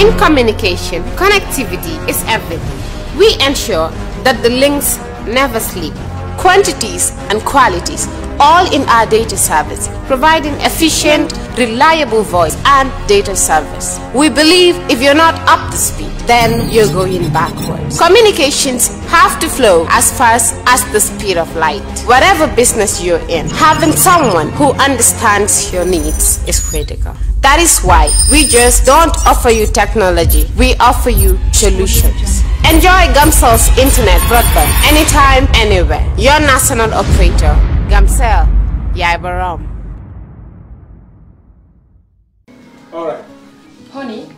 In communication, connectivity is everything. We ensure that the links never sleep. Quantities and qualities, all in our data service, providing efficient, reliable voice and data service. We believe if you're not up to speed, then you're going backwards. Communications have to flow as fast as the speed of light. Whatever business you're in, having someone who understands your needs is critical. That is why we just don't offer you technology, we offer you solutions. Enjoy Gamcel's internet broadband anytime, anywhere. Your national operator, Gamcel, Yaibaram. All right. Honey,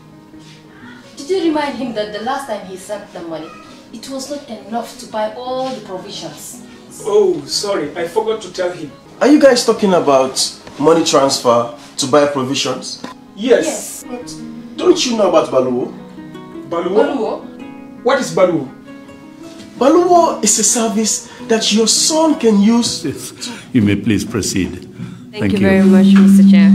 did you remind him that the last time he sent the money, it was not enough to buy all the provisions? Oh, sorry, I forgot to tell him. Are you guys talking about money transfer to buy provisions? Yes. But don't you know about Baluwo? Baluwo? Baluwo? What is Baluwo? Baluwo is a service that your son can use. You may please proceed. Thank you very much, Mr. Chair.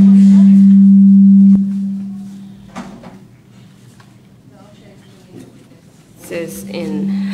This is in.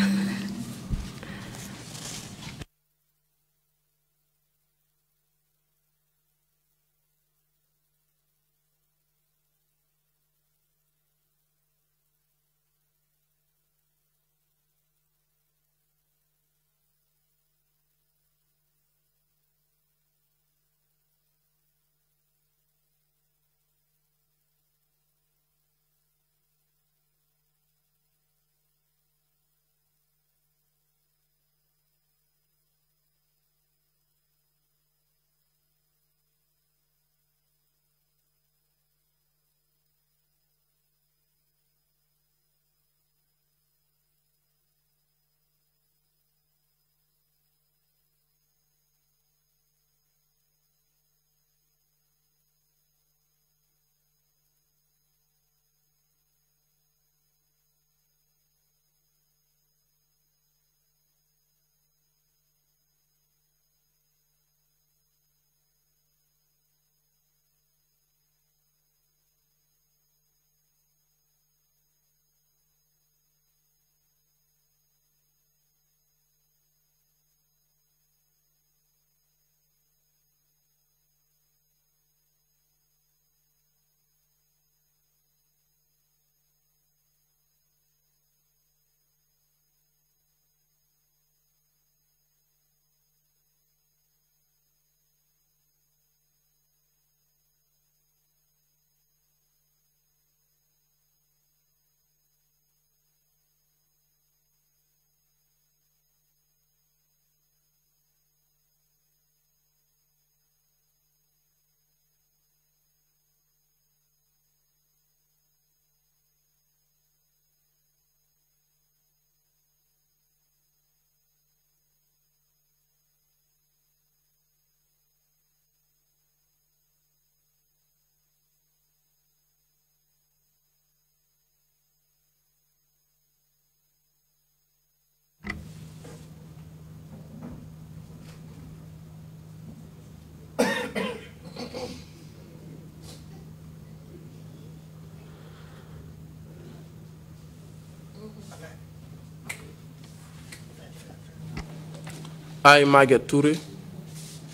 I, Marget Touray.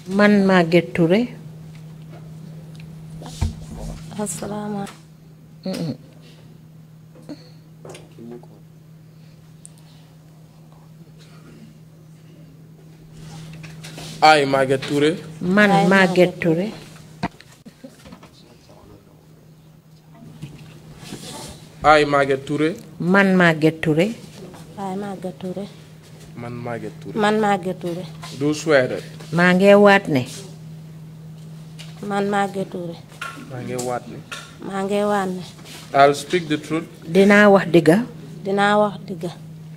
Man Marget Touray. Assalamu. I, Marget Touray. Man Marget Touray. I, Marget Touray. Man Marget Touray. I, Marget Touray. Man Marget Touray. Man Marget Touray. Do swear that. maa ngi waat ne. Man Marget Touray. maa ngi waat ne. maa ngi waat ne. I'll speak the truth. dinaa wax dëgga. dinaa wax dëgga.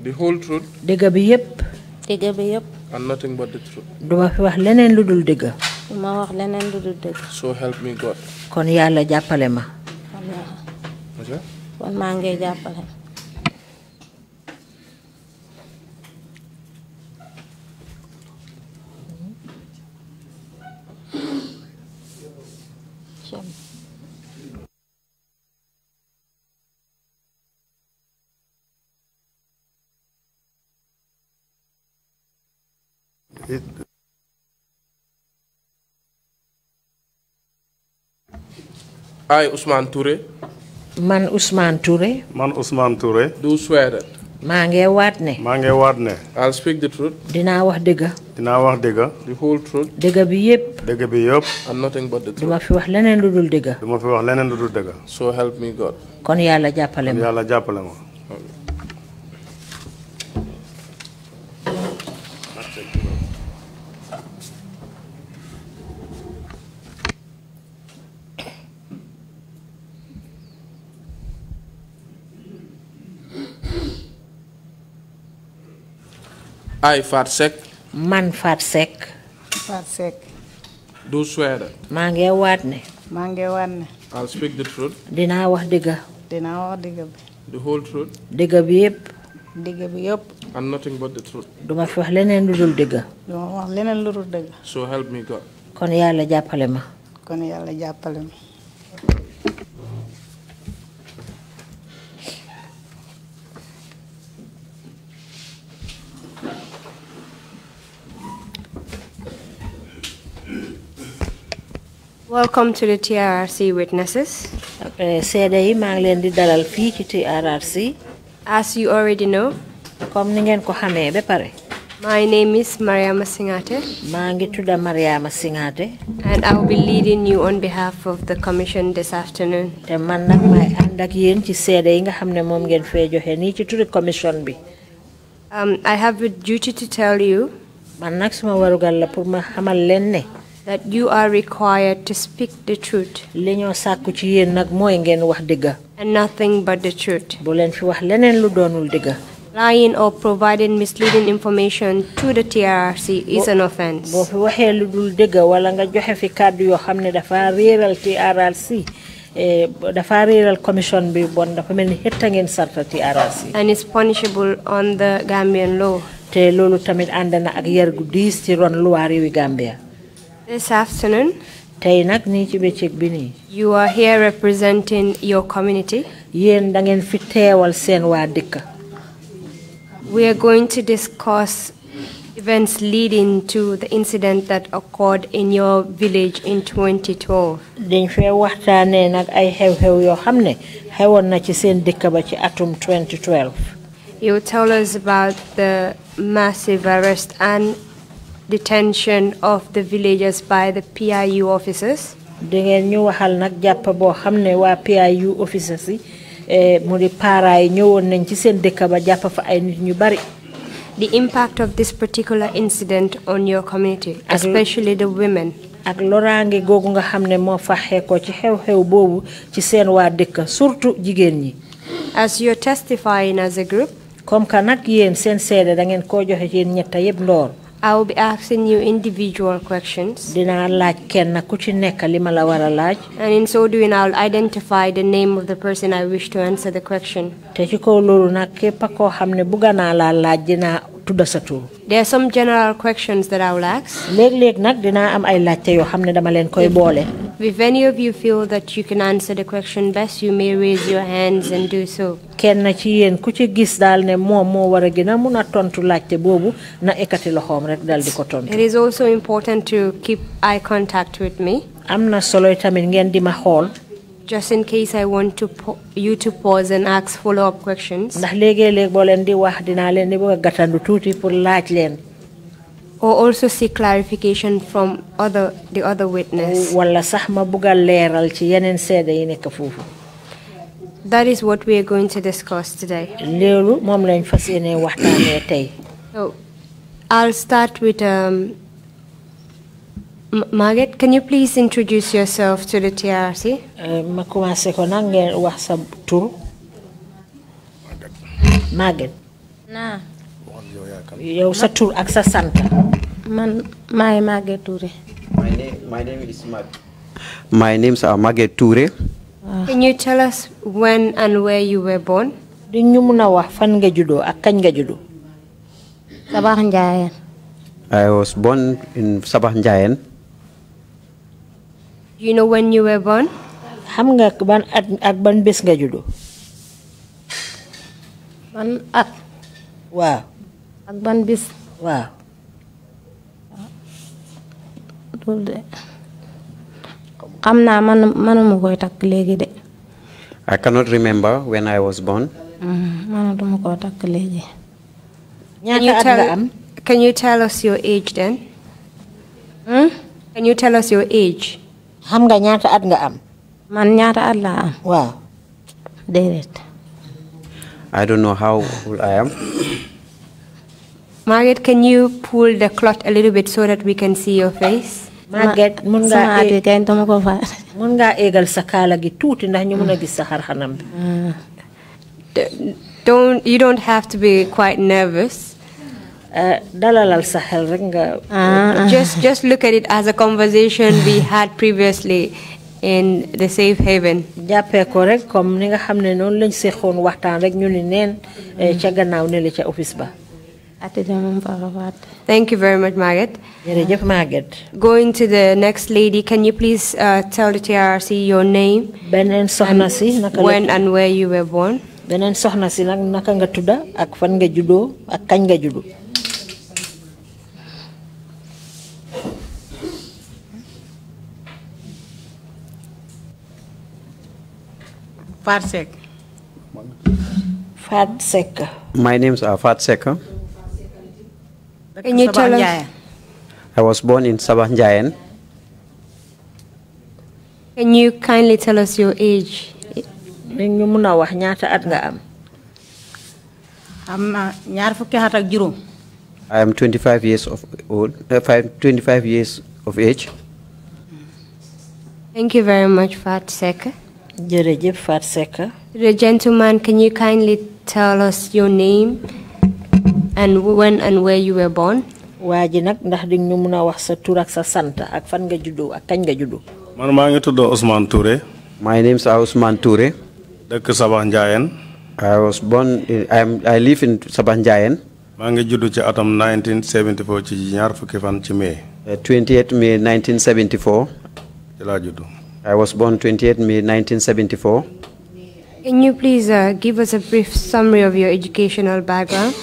The whole truth. dëgga bi yépp. dëgga bi yépp. And nothing but the truth. duma fi wax leneen lu dul dëgga. duma wax leneen lu dul dëgga. So help me God. kon yàlla jàppale ma. kon maa ngi jàppale. I, Ousman Touray. Man Ousman Touray. Man Ousman Touray. Do swear that. maa ngi waat ne. maa ngi waat ne. I'll speak the truth. dinaa wax dëgg. dinaa wax dëgg. The whole truth. dëgg bi yépp. dëgg bi yépp. And nothing but the truth. duma fi wax leneen lu dul dëgg. duma fi wax leneen lu dul dëgg. So help me God. kon yàlla jàppale ma. kon yàlla jàppale ma. I, Fatou. Man Fatou. Fatou. Do swear that. maa ngi waat ne. maa ngi waat ne. I'll speak the truth. dinaa wax dëgg. dinaa wax dëgg bi. The whole truth. dëgg bi yépp. dëgg bi yépp. And nothing but the truth. duma fi wax leneen lu dul dëgg. duma wax leneen lu dul dëgg. So help me God. kon yàlla jàppale ma. kon yàlla jàppale ma. Welcome to the TRRC witnesses. seede yi maa ngi leen di dalal fii ci TRRC. As you already know, comme ni ngeen ko xamee ba pare. my name is Mariama Singate. maa ngi tudda Mariama Singate. And I will be leading you on behalf of the commission this afternoon. te man nag may ànd ak yéen ci seede yi nga xam ne moom ngeen fee joxe nii ci turi commission bi. I have a duty to tell you man nag suma warugal la pour ma xamal leen ne. that you are required to speak the truth. li ñoo sàkku ci yéen nag mooy ngeen wax dëgg. And nothing but the truth. bu leen fi wax leneen lu doonul dëgg. Lying or providing misleading information to the TRRC is an offense. boo fi waxee lu dul dëgg wala nga joxe fi kàddu yoo xam ne dafa réeral TRRC dafa réeral commission bi bon dafa mel ni xetta ngeen sarta TRRC. And is punishable on the Gambian law. te loolu tamit ànd na ak yar gu diis ci ron luwaa réewi Gambia. This afternoon, tey nag nii ci bëccëg bi nii. you are here representing your community. yéen da ngeen fi teewal seen waa dëkk. We are going to discuss events leading to the incident that occurred in your village in 2012. dañ fee waxtaanee nag ay xew-xew yoo xam ne xewoon na ci seen dëkk ba ci atum 2012. You will tell us about the massive arrest and detention of the villagers by the PIU officers. da ngeen ñu waxal nag jàpp boo xam ne waa PIU officers yi mu di paaraay ñëwoon nañ ci seen dëkk ba jàpp fa ay nit ñu bari. The impact of this particular incident on your community, especially the women. ak loraange googu nga xam ne moo faxee ko ci xew-xew boobu ci seen waa dëkk surtout jigéen ñi. As you're testifying as a group, comme que nag yéen seen seede da ngeen koo joxe ci yéen ñetta yëpp ndoor. I will be asking you individual questions. dinaa laaj kenn ku ci nekk li ma la war a laaj. And in so doing, I will identify the name of the person I wish to answer the question. te ci kaw loolu nag képp koo xam ne bugga naa laa laaj dinaa tudda sa tur. There are some general questions that I will ask. léeg-léeg nag dinaa am ay laajte yoo xam ne dama leen koy boole. If any of you feel that you can answer the question best, you may raise your hands and do so. kenn ci yéen ku ci gis daal ne moom moo war a gën a mun a tontu laajte boobu na ekkati loxoom rek dal di ko tontu. It is also important to keep eye contact with me. am na solo tamit ngeen di ma xool. Just in case I want you to pause and ask follow-up questions. ndax léegi-léeg boo leen di wax dinaa leen di bëgg a gàttandu tuuti pour laaj leen. Or also seek clarification from the other witness. wala sax ma bëgg a leeral ci yeneen seede yi nekk foofu. That is what we are going to discuss today. loolu moom lañ fas yéene waxtaanee tey. So, I'll start with Marget. Can you please introduce yourself to the TRRC? ma commencé ko nag ngeen wax sa tur. Marget. Nah. yow sa tur ak sa sant. Man, my Marget Touray. My name is My name's Marget Touray. Can you tell us when and where you were born? di ñu mun a wax fan nga juddoo ak kañ nga juddu. Sabah Njaayeen. I was born in Sabah Njaayeen. You know when you were born? xam nga ban at ak ban bés nga juddu. Ban at. waaw. ak ban bis. waaw. matul de. Xam naa manuma koy takk léegi de. I cannot remember when I was born. Manatuma ko takk léegi. Can you tell us your age then? Can you tell us your age? Xam nga ñaata at nga am? Man ñaata at laa am? Waaw. Déedéet. I don't know how old I am. Marget, can you pull the cloth a little bit so that we can see your face? Marget, mun nga mun nga egal sa kala gi tuuti ndax ñu mëna gis sa xarxanam bi. You don't have to be quite nervous. Dalalal sa xel rek nga just look at it as a conversation we had previously in the safe haven. Jappé ko rek comme ni nga xamné non lañ séxon waxtaan rek ñu ni neen ca gannaaw ne la ca office ba. Thank you very much, Marget. Jërëjëf Marget. Going to the next lady, can you please tell the TRRC your name? Benen soxna si naka when and where you were born? Benen soxna si nak naka nga tudda ak fan nga juddo ak kañ nga juddu? Fat Secka. My name's Secka. Can you tell us? I was born in Sabah Njayan. Can you kindly tell us your age? Ñu mëna wax ñaata at nga am? Am ñaar fukki at ak juroom. I am 25 years of old. 25 years of age. Thank you very much, Fat Secka. Jërëjëf Fat Secka. The gentleman, can you kindly tell us your name and when and where you were born? Waaji nak ndax di ñu mëna wax sa tur ak sa sant ak fan nga juddo ak kañ nga juddo? Man maa ngi tudd Ousman Touray. My name is Ousman Touray. Dëkk Sabah Njayan. I was born I live in Sabah Njayan. Maa ngi juddu ci atam 1974 ci ñaar fukki fan ci May. 28 May 1974. Ci laa juddu. I was born 28 May 1974. Can you please give us a brief summary of your educational background?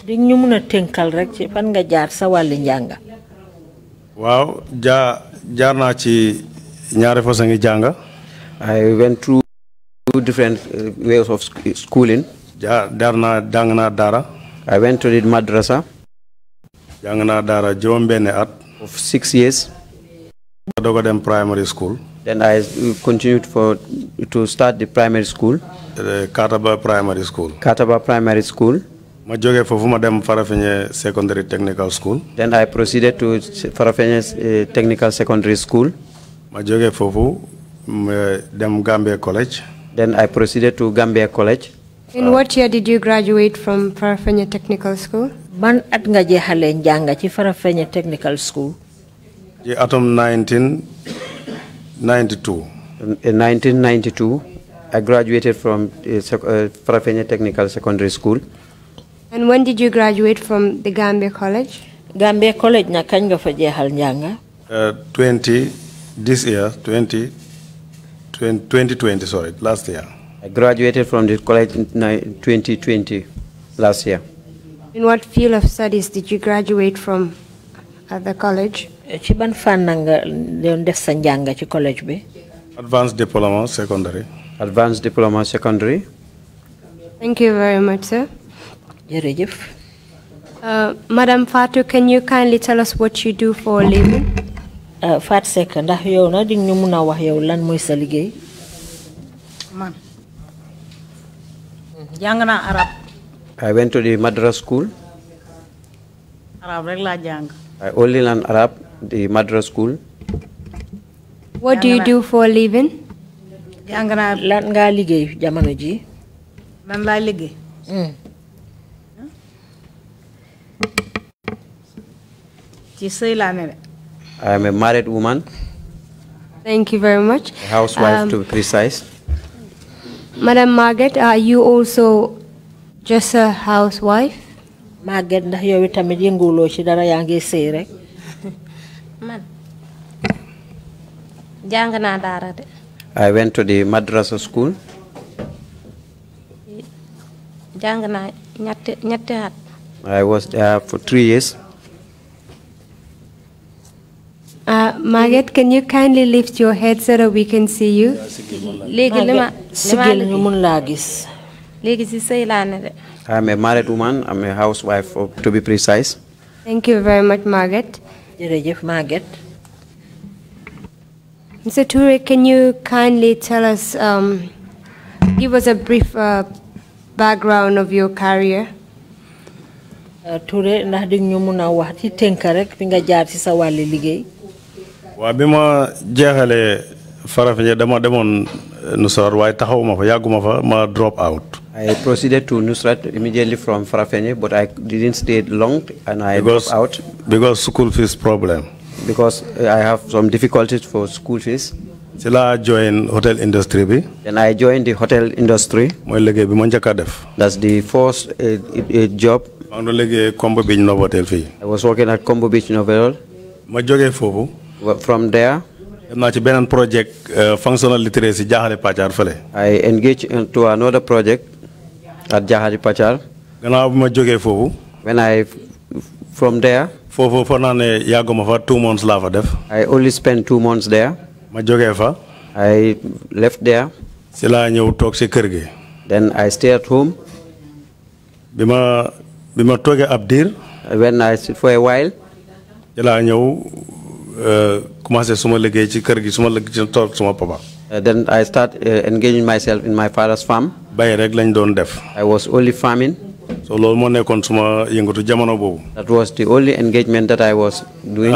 Di ñu mëna tenkal rek ci fan nga jaar sa wàllu njàng. Waaw, jaar naa ci ñaari façon ngi jàng. I went through two different ways of schooling. Jàng naa dara. I went to the madrasa. Jàng naa dara juróom benn at. Of 6 years. I doog a dem primary school. Then I continued to start the primary school. Kataba Primary School. Kataba Primary School. Ma jógee foofu ma dem Farafenni Secondary Technical School. Then I proceeded to Farafenni Technical Secondary School. Ma jógee foofu dem Gambia College. Then I proceeded to Gambia College. In what year did you graduate from Farafenni Technical School? Ban at nga jeexale njàng ci Farafenni Technical School? Ci atum 1992. In 1992, I graduated from Farafenni Technical Secondary School. And when did you graduate from the Gambia College? Gambia College na kañ nga fa jeexal njàng? 2020, sorry, last year. I graduated from the college in 2020, last year. In what field of studies did you graduate from at the college? Ci ban fànn nga doon def sa njàng ci college bi? Advanced Diploma Secondary. Advanced Diploma Secondary. Thank you very much, sir. Jërëjëf. Madam Fatou, can you kindly tell us what you do for a living? Fat Secka, ndax yow na di ñu mëna wax yow lan mooy sa liggéey? Man. Jàng naa Arab. I went to the Madras school. Arab rek laa jàng. I only learned Arab, the Madras school. What do you do for a living? Jàng naa lan nga liggéey jamono ji? Lan laa liggéey? Ci sëy laa ne de. I am a married woman. Thank you very much. A housewife to be precise. Madam Marget, are you also just a housewife? Marget, ndax yow tamit yënguloo ci dara yaa ngi sëy rek? Man. Jàng naa daara de. I went to the madrasa school. Jàng naa ñetti at. I was there for 3 years. Marget, can you kindly lift your head so that we can see you? I'm a married woman. I'm a housewife, to be precise. Thank you very much, Marget. Marget. Mr. Touray, can you kindly tell us, give us a brief background of your career? Touray, ndax di ñu mëna wax ci tënk rek fi nga jaar ci sa wàlli liggéey. Wa bima jeexale Farafenni dama demoon Nusrat waaye taxawuma fa yàgguma fa ma drop out. I proceeded to Nusrat immediately from Farafenni, but I didn't stay long and I dropped out. Because school fees problem. Because I have some difficulties for school fees. Till I joined hotel industry. Then I joined the hotel industry. That's the first job. I was working at Combo Beach Novel. From there, project functional literacy I engaged into another project at Jahari Pachar. When I from there, 2 months I only spent 2 months there. I left there. Then I stayed at home. When I sit for a while, then I start engaging myself in my father's farm. I was only farming. So that was the only engagement that I was doing.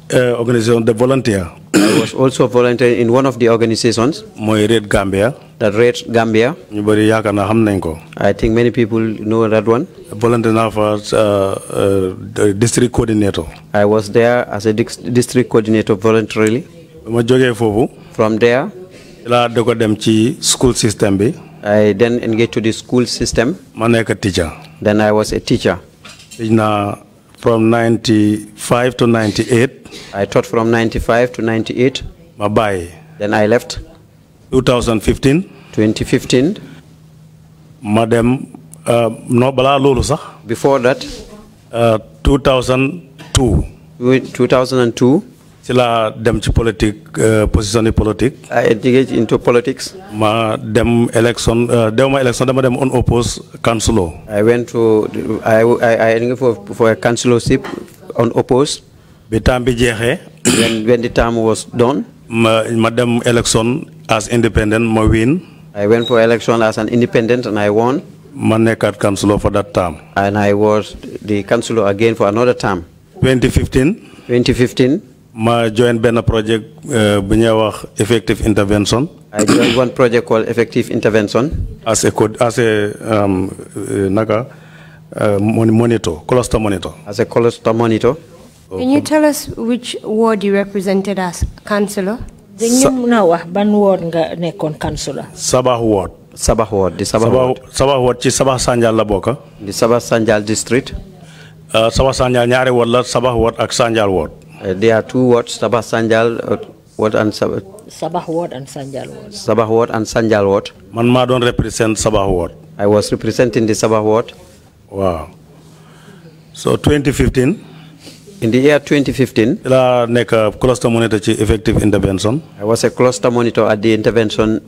Organization the volunteer. I was also volunteering in one of the organizations. Red Gambia. That Red Gambia. I think many people know that one. Volunteer for the district coordinator. I was there as a district coordinator voluntarily. From there, school system. I then engaged to the school system. Then I was a teacher. From 95 to 98. I taught from 95 to 98. Then I left. 2015. 2015. Madam, no bala lolu sax. Before that. 2002. 2002. Sila dem ci politique position politique. I engaged into politics. Ma dem election dema election dama dem unopposed councilor. I went to I engaged for a councilorship unopposed. Bi time bi jeexé when the term was done, ma dem election as independent ma win. I went for election as an independent and I won. Ma nekkat councilor for that term. And I was the councilor again for another term. 2015. I joined a project effective intervention. I joined one project called effective intervention. As a monitor, cluster monitor. As a cluster monitor. Can you tell us which ward you represented as councillor? Ban ward nga nekon councillor? Sabah ward. Sabah ward. The Sabah ward. Sabah ward ci Sabah Sanjal la boka. The Sabah Sanjal district. Sabah Sanjal ñaari ward la Sabah ward ak Sanjal ward. There are 2 wards, Sabah Sanjal ward and Sabah ward and Sanjal ward. Sabah ward and Sanjal ward. Man ma don represent Sabah ward. I was representing the Sabah ward. Wow. So 2015. In the year 2015, la nek cluster monitor ci effective intervention. I was a cluster monitor at the intervention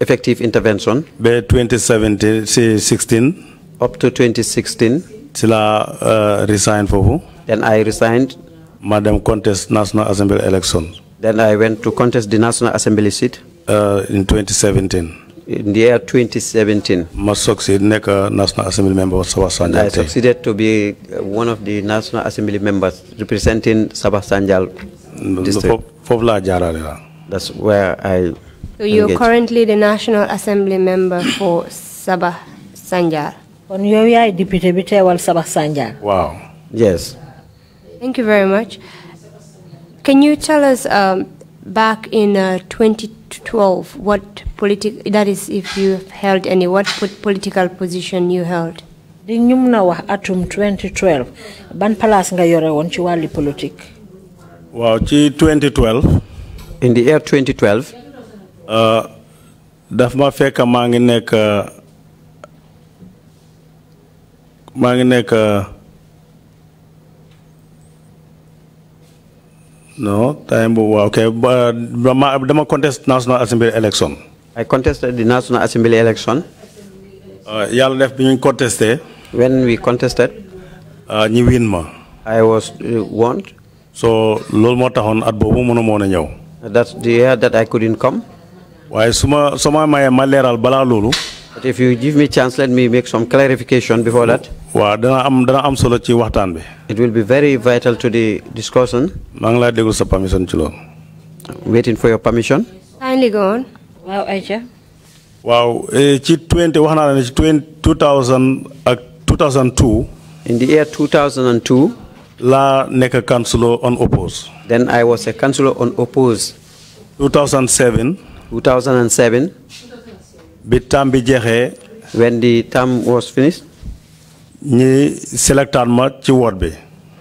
effective intervention. Be 2016 up to 2016. Sila resigned for. Then I resigned. Madam contest National Assembly elections. Then I went to contest the National Assembly seat. In 2017. In the year 2017. I succeeded National Assembly member of Sabah Sanjal. I succeeded to be one of the National Assembly members representing Sabah Sanjal district. That's where I So you're currently the National Assembly member for Sabah Sanjal. On your deputy wal Sabah Sanjal. Wow. Yes. Thank you very much. Can you tell us back in 2012 what that is if you held any, what political position you held? Di ñum na wax atum 2012 ban place nga yore won ci wali politique? Wow, ci 2012. In the year 2012, daf ma fekk maa ngi nekk No, time okay. But dama contest National Assembly election. I contested the National Assembly election. Yalla def bi ñu contesté. When we contested, ñi win ma. I was won. So lool mo taxone at bobu mënu mo na ñew. That's the year that I couldn't come. Waye suma maye ma leral bala lolu. But if you give me chance, let me make some clarification before that. Wa dana am solo ci waxtaan bi. It will be very vital to the discussion. Ma ngi lay déglu sa permission ci lool. Waiting for your permission. Kindly go on. Wow, Aisha. Wow, ci 2000 ak 2002. In the year 2002, la nekk councillor unopposed. Then I was a councillor unopposed. 2007. 2007. Bi term bi jeexee. When the term was finished. ñi selected ma ci ward bi.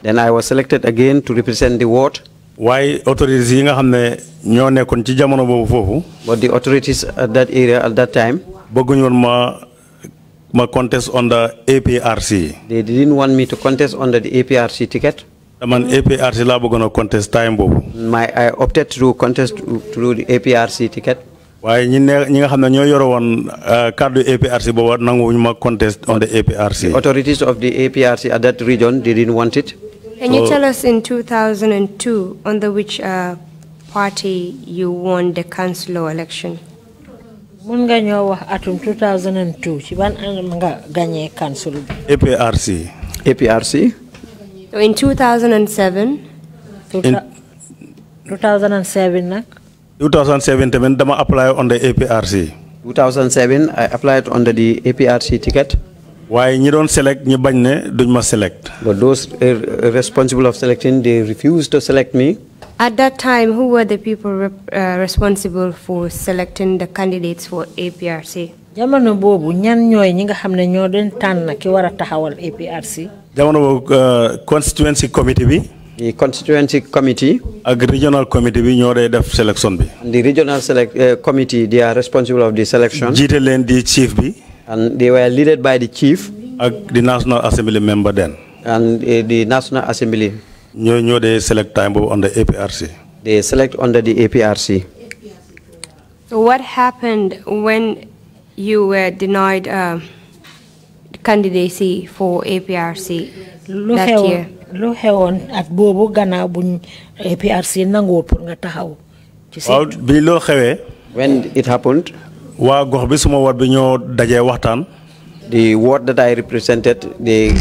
Then I was selected again to represent the ward. Why authorities yi nga xam ne ñoo nekkoon ci jamono boobu foofu. But the authorities at that area at that time. bëgguñu woon ma contest on the APRC. They didn't want me to contest under the APRC ticket. Man APRC laa bëggoon a contest time boobu. I opted to contest through the APRC ticket. waaye ñi nga xam ne ñoo yore woon cadre APRC boobu nanguwuñu ma contest on the APRC. The authorities of the APRC at that region, they didn't want it. Can you tell us in 2002 under which party you won the councillor election? Mun nga ñoo wax atum 2002 ci ban anam nga gagné council. APRC. APRC. So in 2007. 2007 nak. 2007 tamit dama apply on the APRC. 2007 I applied under the APRC ticket. Waaye ñi doon select ñi bañ ne duñ ma select. But those responsible of selecting, they refused to select me. At that time, who were the people responsible for selecting the candidates for APRC? Jamono bobu ñan ñoy ñi nga xamne ñoo den tan ki wara taxawal APRC. Jamono bobu constituency committee bi. The constituency committee. Ak regional committee bi ñoo day def selection bi. The regional committee, they are responsible of the selection. Jité len di chief bi. And they were led by the chief. The National Assembly member then. And the National Assembly. They select time on the APRC. They select under the APRC. So what happened when you were denied candidacy for APRC that year? Lu xewon at bobu gannaaw buñ APRC nango pour nga taxaw. Waaw bi lo xewé. When it happened. Wa gox bi suma ward bi ñoo dajé waxtaan. The ward that I represented, they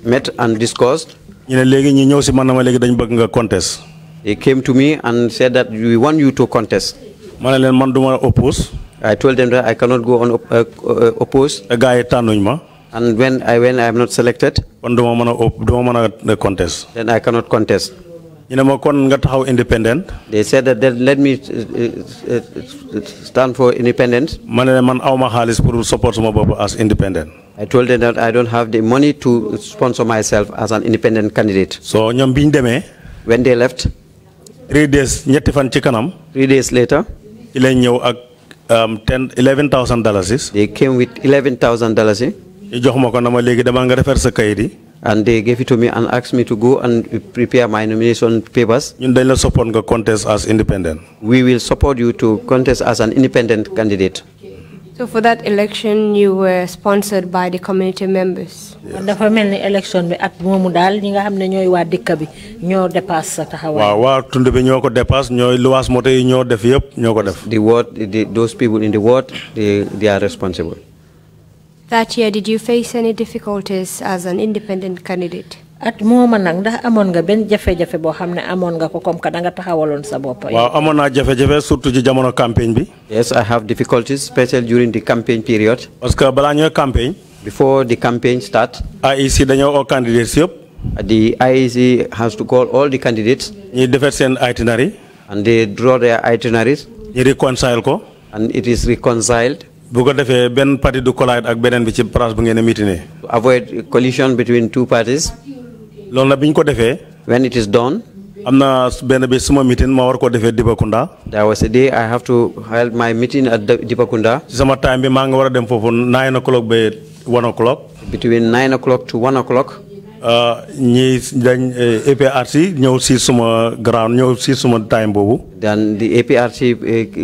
met and discussed. Ñu ne légui ñi ñëw ci man ma légui dañ bëgg nga contest. They came to me and said that we want you to contest. Ma ne leen man duma oppose. I told them that I cannot go on oppose. Gaay tanuñ ma. And when I am not selected, kon duma mëna contest. Then I cannot contest. You know, independent. They said that let me stand for independence. Support as independent. I told them that I don't have the money to sponsor myself as an independent candidate. So when they left, 3 days 3 days later, $11,000. They came with $11,000. And they gave it to me and asked me to go and prepare my nomination papers. Contest as independent. We will support you to contest as an independent candidate. So for that election, you were sponsored by the community members. Dafa melni election bi at momu dal ñi nga xamne ñoy wa dekk bi ñoo dépasse sa taxaway. Waaw wa tund bi ñoko dépasse ñoy luwas moto yi ñoo def yépp ñoko def. The ward, those people in the ward, they are responsible. That year, did you face any difficulties as an independent candidate? At moma nak ndax amon nga ben jafé-jafé bo xamné amon nga ko comme ka da nga taxawalon sa bop. Waaw amon na jafé-jafé surtout ci jamono campagne bi. Yes, I have difficulties, especially during the campaign period. Parce que bala ñoy campagne, before the campaign start, IEC dañoo all candidates yépp. The IEC has to call all the candidates. Ñi defar sen itinerary and they draw their itineraries. Ñi reconcile ko and it is reconciled. Bu ko defee ben parti du collide ak benen bi ci place bu ngeen meeting. To avoid collision between two parties. Loolu la biñ ko defee. When it is done. Amna benn bi suma meeting ma war ko defee Dibakunda. There was a day I have to hold my meeting at Dibakunda. Sama time bi ma nga wara dem fofu 9 o'clock be 1 o'clock. Between 9 o'clock to 1 o'clock. ñi dañ APRC ñëw si suma ground ñëw si suma time boobu. Then the APRC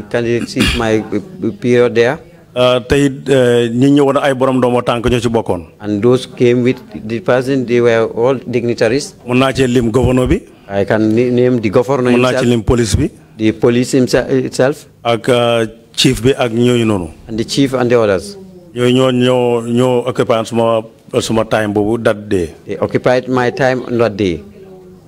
candidate sees my period there. Tey ñi ñëwoon ay borom doomo tànk ñoo ci bokkoon. And those came with the person, they were all dignitaries. Mun naa ci lim governor bi. I can name the governor himself. Mun naa ci lim police bi. The police itself. Ak chief bi ak ñooñu noonu. And the chief and the others. Ñooñu ñoo occupy suma time boobu that day. They occupied my time on that day.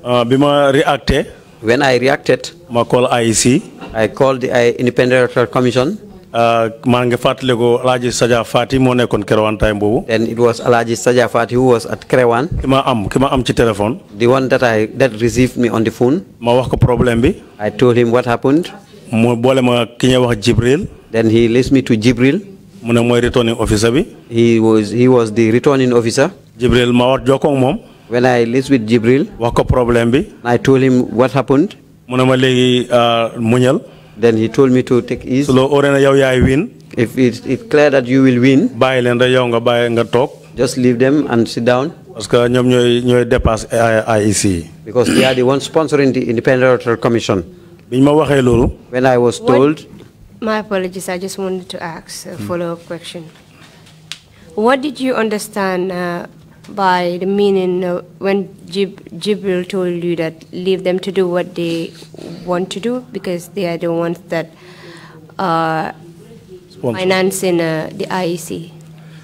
Bima reacted. When I reacted, ma call IEC. I called the Independent Electoral Commission. maa ngi fàttaliku Alhaji Saja Fati moo nekkoon Kerewan time boobu. Then it was Alhaji Saja Fati who was at Kerewan. ki ma am ci téléphone. The one that received me on the phone. ma wax ko problème bi. I told him what happened. mu boole ma ki ñuy wax Jibril. Then he lists me to Jibril. mu ne mooy returning officer bi. He was the returning officer. Jibril ma war jokkoo ak moom. When I list with Jibril. wax ko problème bi. I told him what happened. mu ne ma léegi muñal. Then he told me to take ease. Win. If it's clear that you will win, just leave them and sit down. Because they are the ones sponsoring the Independent Electoral Commission. When I was told. My apologies, I just wanted to ask a follow-up question. What did you understand by the meaning when Jibril told you that leave them to do what they want to do because they are the ones that are financing the IEC?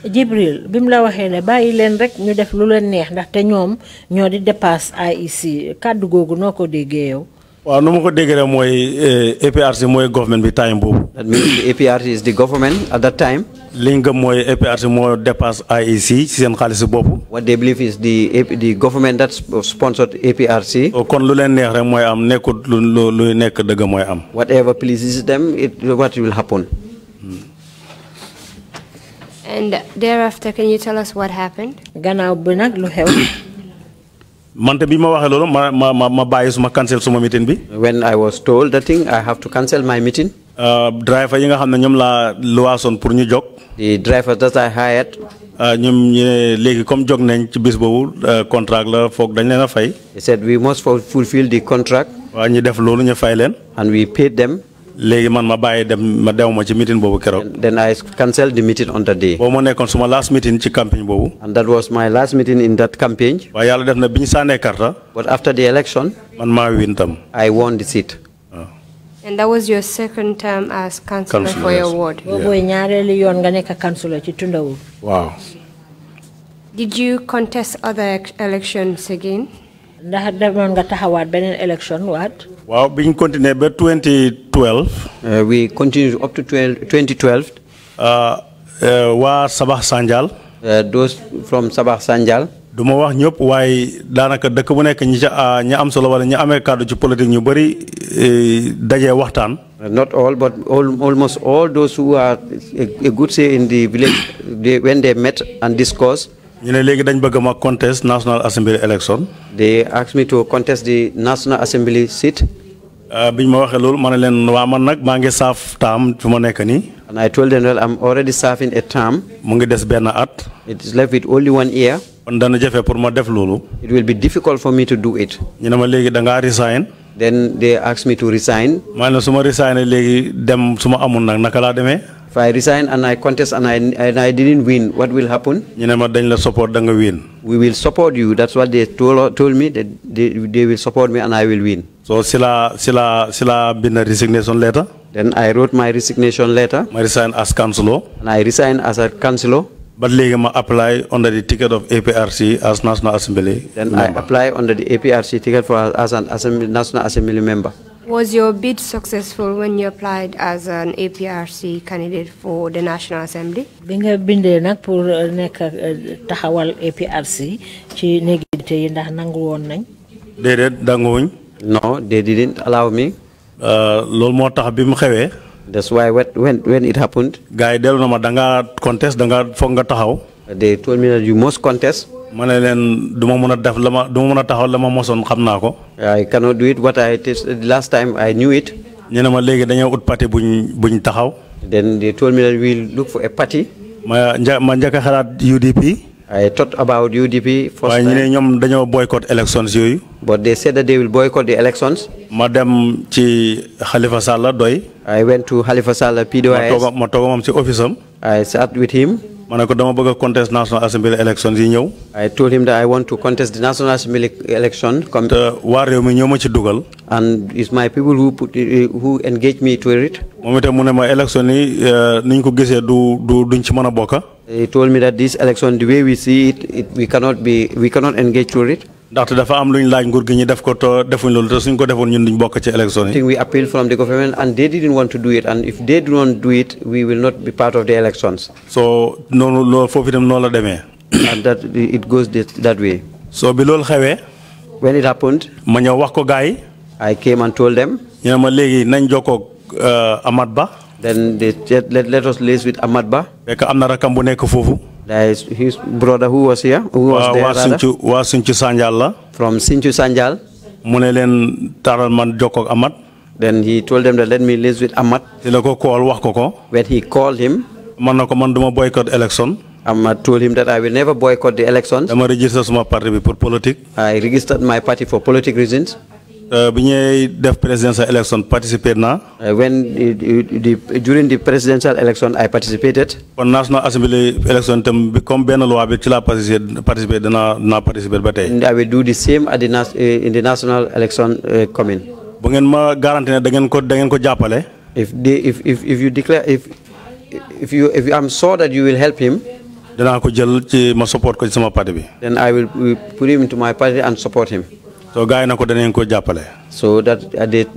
Jibril bim la waxee ne bàyyi leen rek ñu def lu leen neex ndaxte ñoom ñoo di dépasse IEC kàddu googu noo ko déggee yow. Well, no more APRC more government be time boobu. That means the APRC is the government at that time. Linga moy APRC more dépasse IEC ci sen xaliss bobu. What they believe is the government that sponsored APRC. Kon lu len neex rek moy am nekut lu nek deug moy am. Whatever pleases them, what will happen. And thereafter, can you tell us what happened? Gannaaw bi nak lu xew. Mante bi ma waxe lolu ma baye suma cancel suma meeting bi. When I was told that thing, I have to cancel my meeting. Driver yi nga xamne ñom la loason pour ñu jog. The drivers that I hired. ñom légui comme jog nañ ci bis bobu contract la fokk dañ leena fay. They said we must fulfill the contract. Wa ñi def lolu ñu fay leen. And we paid them. Légui man ma baye dem ma dewma ci meeting bobu kéro. Then I canceled the meeting on that day. Bo mo nekkon suma last meeting ci campagne bobu. And that was my last meeting in that campaign. Wa yalla def na biñu sané carte. But after the election, man ma win tam. I won the seat. And that was your second term as councillor for your ward. Wow. Did you contest other elections again? election what? Wow, being continued by 2012. We continued up to 2012. Wa Sabah Sanjal. Those from Sabah Sanjal. Duma wax ñëpp waaye daanaka dëkk bu nekk ñi am solo wala ñi amee kàddu ci politique ñu bari dajee waxtaan. Not all, but almost all those who are a good say in the village, when they met and discussed. ñu ne léegi dañ bëgg ma contest National Assembly election. They asked me to contest the National Assembly seat. biñ ma waxee loolu ma ne leen waa man nag maa ngi saaf taam fu ma nekk nii. And I told them, well, I'm already serving a term. mu ngi des benn at. It is left with only 1 year. kon dana jafe pour ma def loolu. It will be difficult for me to do it. ñu ne ma léegi da ngaa resign. Then they asked me to resign. maa ne su ma resign léegi dem su ma amul nag naka laa demee. If I resign and I contest and I didn't win, what will happen? ñu ne ma dañ la support da nga win. We will support you. That's what they told me, that they will support me and I will win. So sila bind resignation letter. Then I wrote my resignation letter. I resigned as councillor. And I resigned as a councillor. But later I apply under the ticket of APRC as National Assembly Then member. I apply under the APRC ticket as an National Assembly member. Was your bid successful when you applied as an APRC candidate for the National Assembly? Binga binde nak pour nek taxawal APRC ci négité yi ndax nangu won nañ. Déedéet danguwuñ. No, they didn't allow me. Loolu moo tax bi mu xewee. That's why when it happened. Gars yi dellu na ma da nga contest da nga foog nga taxaw. They told me that you must contest. ma ne leen du ma mën a def la ma du ma mën a taxaw la ma mosoon xam naa ko. I cannot do it what I tested last time. I knew it. ñu ne ma léegi dañoo ut parti buñ taxaw. Then they told me that we'll look for a party. ma njëkk a xalaat UDP. I thought about UDP first time. time. ñoom dañoo boycott elections yooyu. But they said that they will boycott the elections. ma dem ci Halifa Sallah doy. I went to Halifa Sallah PDOIS. ma toog moom ci office am. I sat with him. ma ne ko dama bëgg a contest National Assembly elections yi ñëw. I told him that I want to contest the National Assembly election. te waa réew mi ñoo ma ci dugal. And it's my people who engaged me to it. moom itam mu ne ma élection yi niñ ko gisee duñ ci mën a bokk. He told me that this election, the way we see it, we cannot engage to it. ndaxte dafa am luñ laaj nguur gi ñi def ko te defuñ loolu te suñ ko defoon ñun duñ bokk ci élection yi. I think we appeal from the government and they didn't want to do it, and if they do not do it, we will not be part of the elections. so noonu loolu foofu itam noonu la demee. And that it goes that way. so bi loolu xewee. When it happened, ma ñëw wax ko gars yi. I came and told them. ñu ne ma léegi nañ jokkoo Amat Ba. Then they said, let us liaise with Amat Ba. fekk am na rakam bu nekk foofu. That is his brother who was here, who was there rather. waa Sinthiou Sandial la. From Sinthiou Sandial. mu ne leen taaral man jokkoo ak Amat. Then he told them that let me liaise with Amat. ci la ko call wax ko ko. When he called him. man na ko man duma boycott election. Amat told him that I will never boycott the elections. dama register suma parti bi pour politique. I registered my party for political reasons. bi ñuy def presidential election participer naa. During the presidential election I participated. kon National Assembly election tam bi comme benn loi bi ci la participer danaa participer ba tey. And I will do the same at in the national election coming. bu ngeen ma garanti ne da ngeen ko jàppale. If you declare if you am sure that you will help him. danaa ko jël ci ma support ko ci sama parti bi. Then I will put him into my party and support him. so gars yi na ko danañ ko jàppale. So that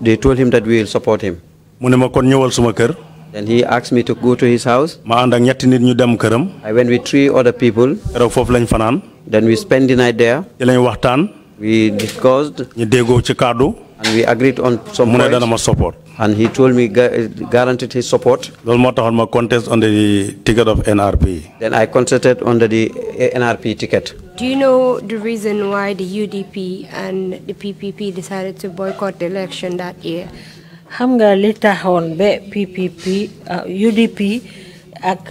they told him that we will support him. mu ne ma kon ñëwal suma kër. Then he asked me to go to his house. ma ànd ak ñetti nit ñu dem këram. I went with 3 other people. keroog foofu lañ fanaan. Then we spent the night there. ci lañ waxtaan. We discussed. ñu déggoo ci kàddu. And we agreed on some mu ne points. dana ma support. And he told me, guaranteed his support. loolu moo taxoon ma contest on the ticket of NRP. Then I contested under the NRP ticket. Do you know the reason why the UDP and the PPP decided to boycott the election that year? xam nga li taxoon ba PPP UDP ak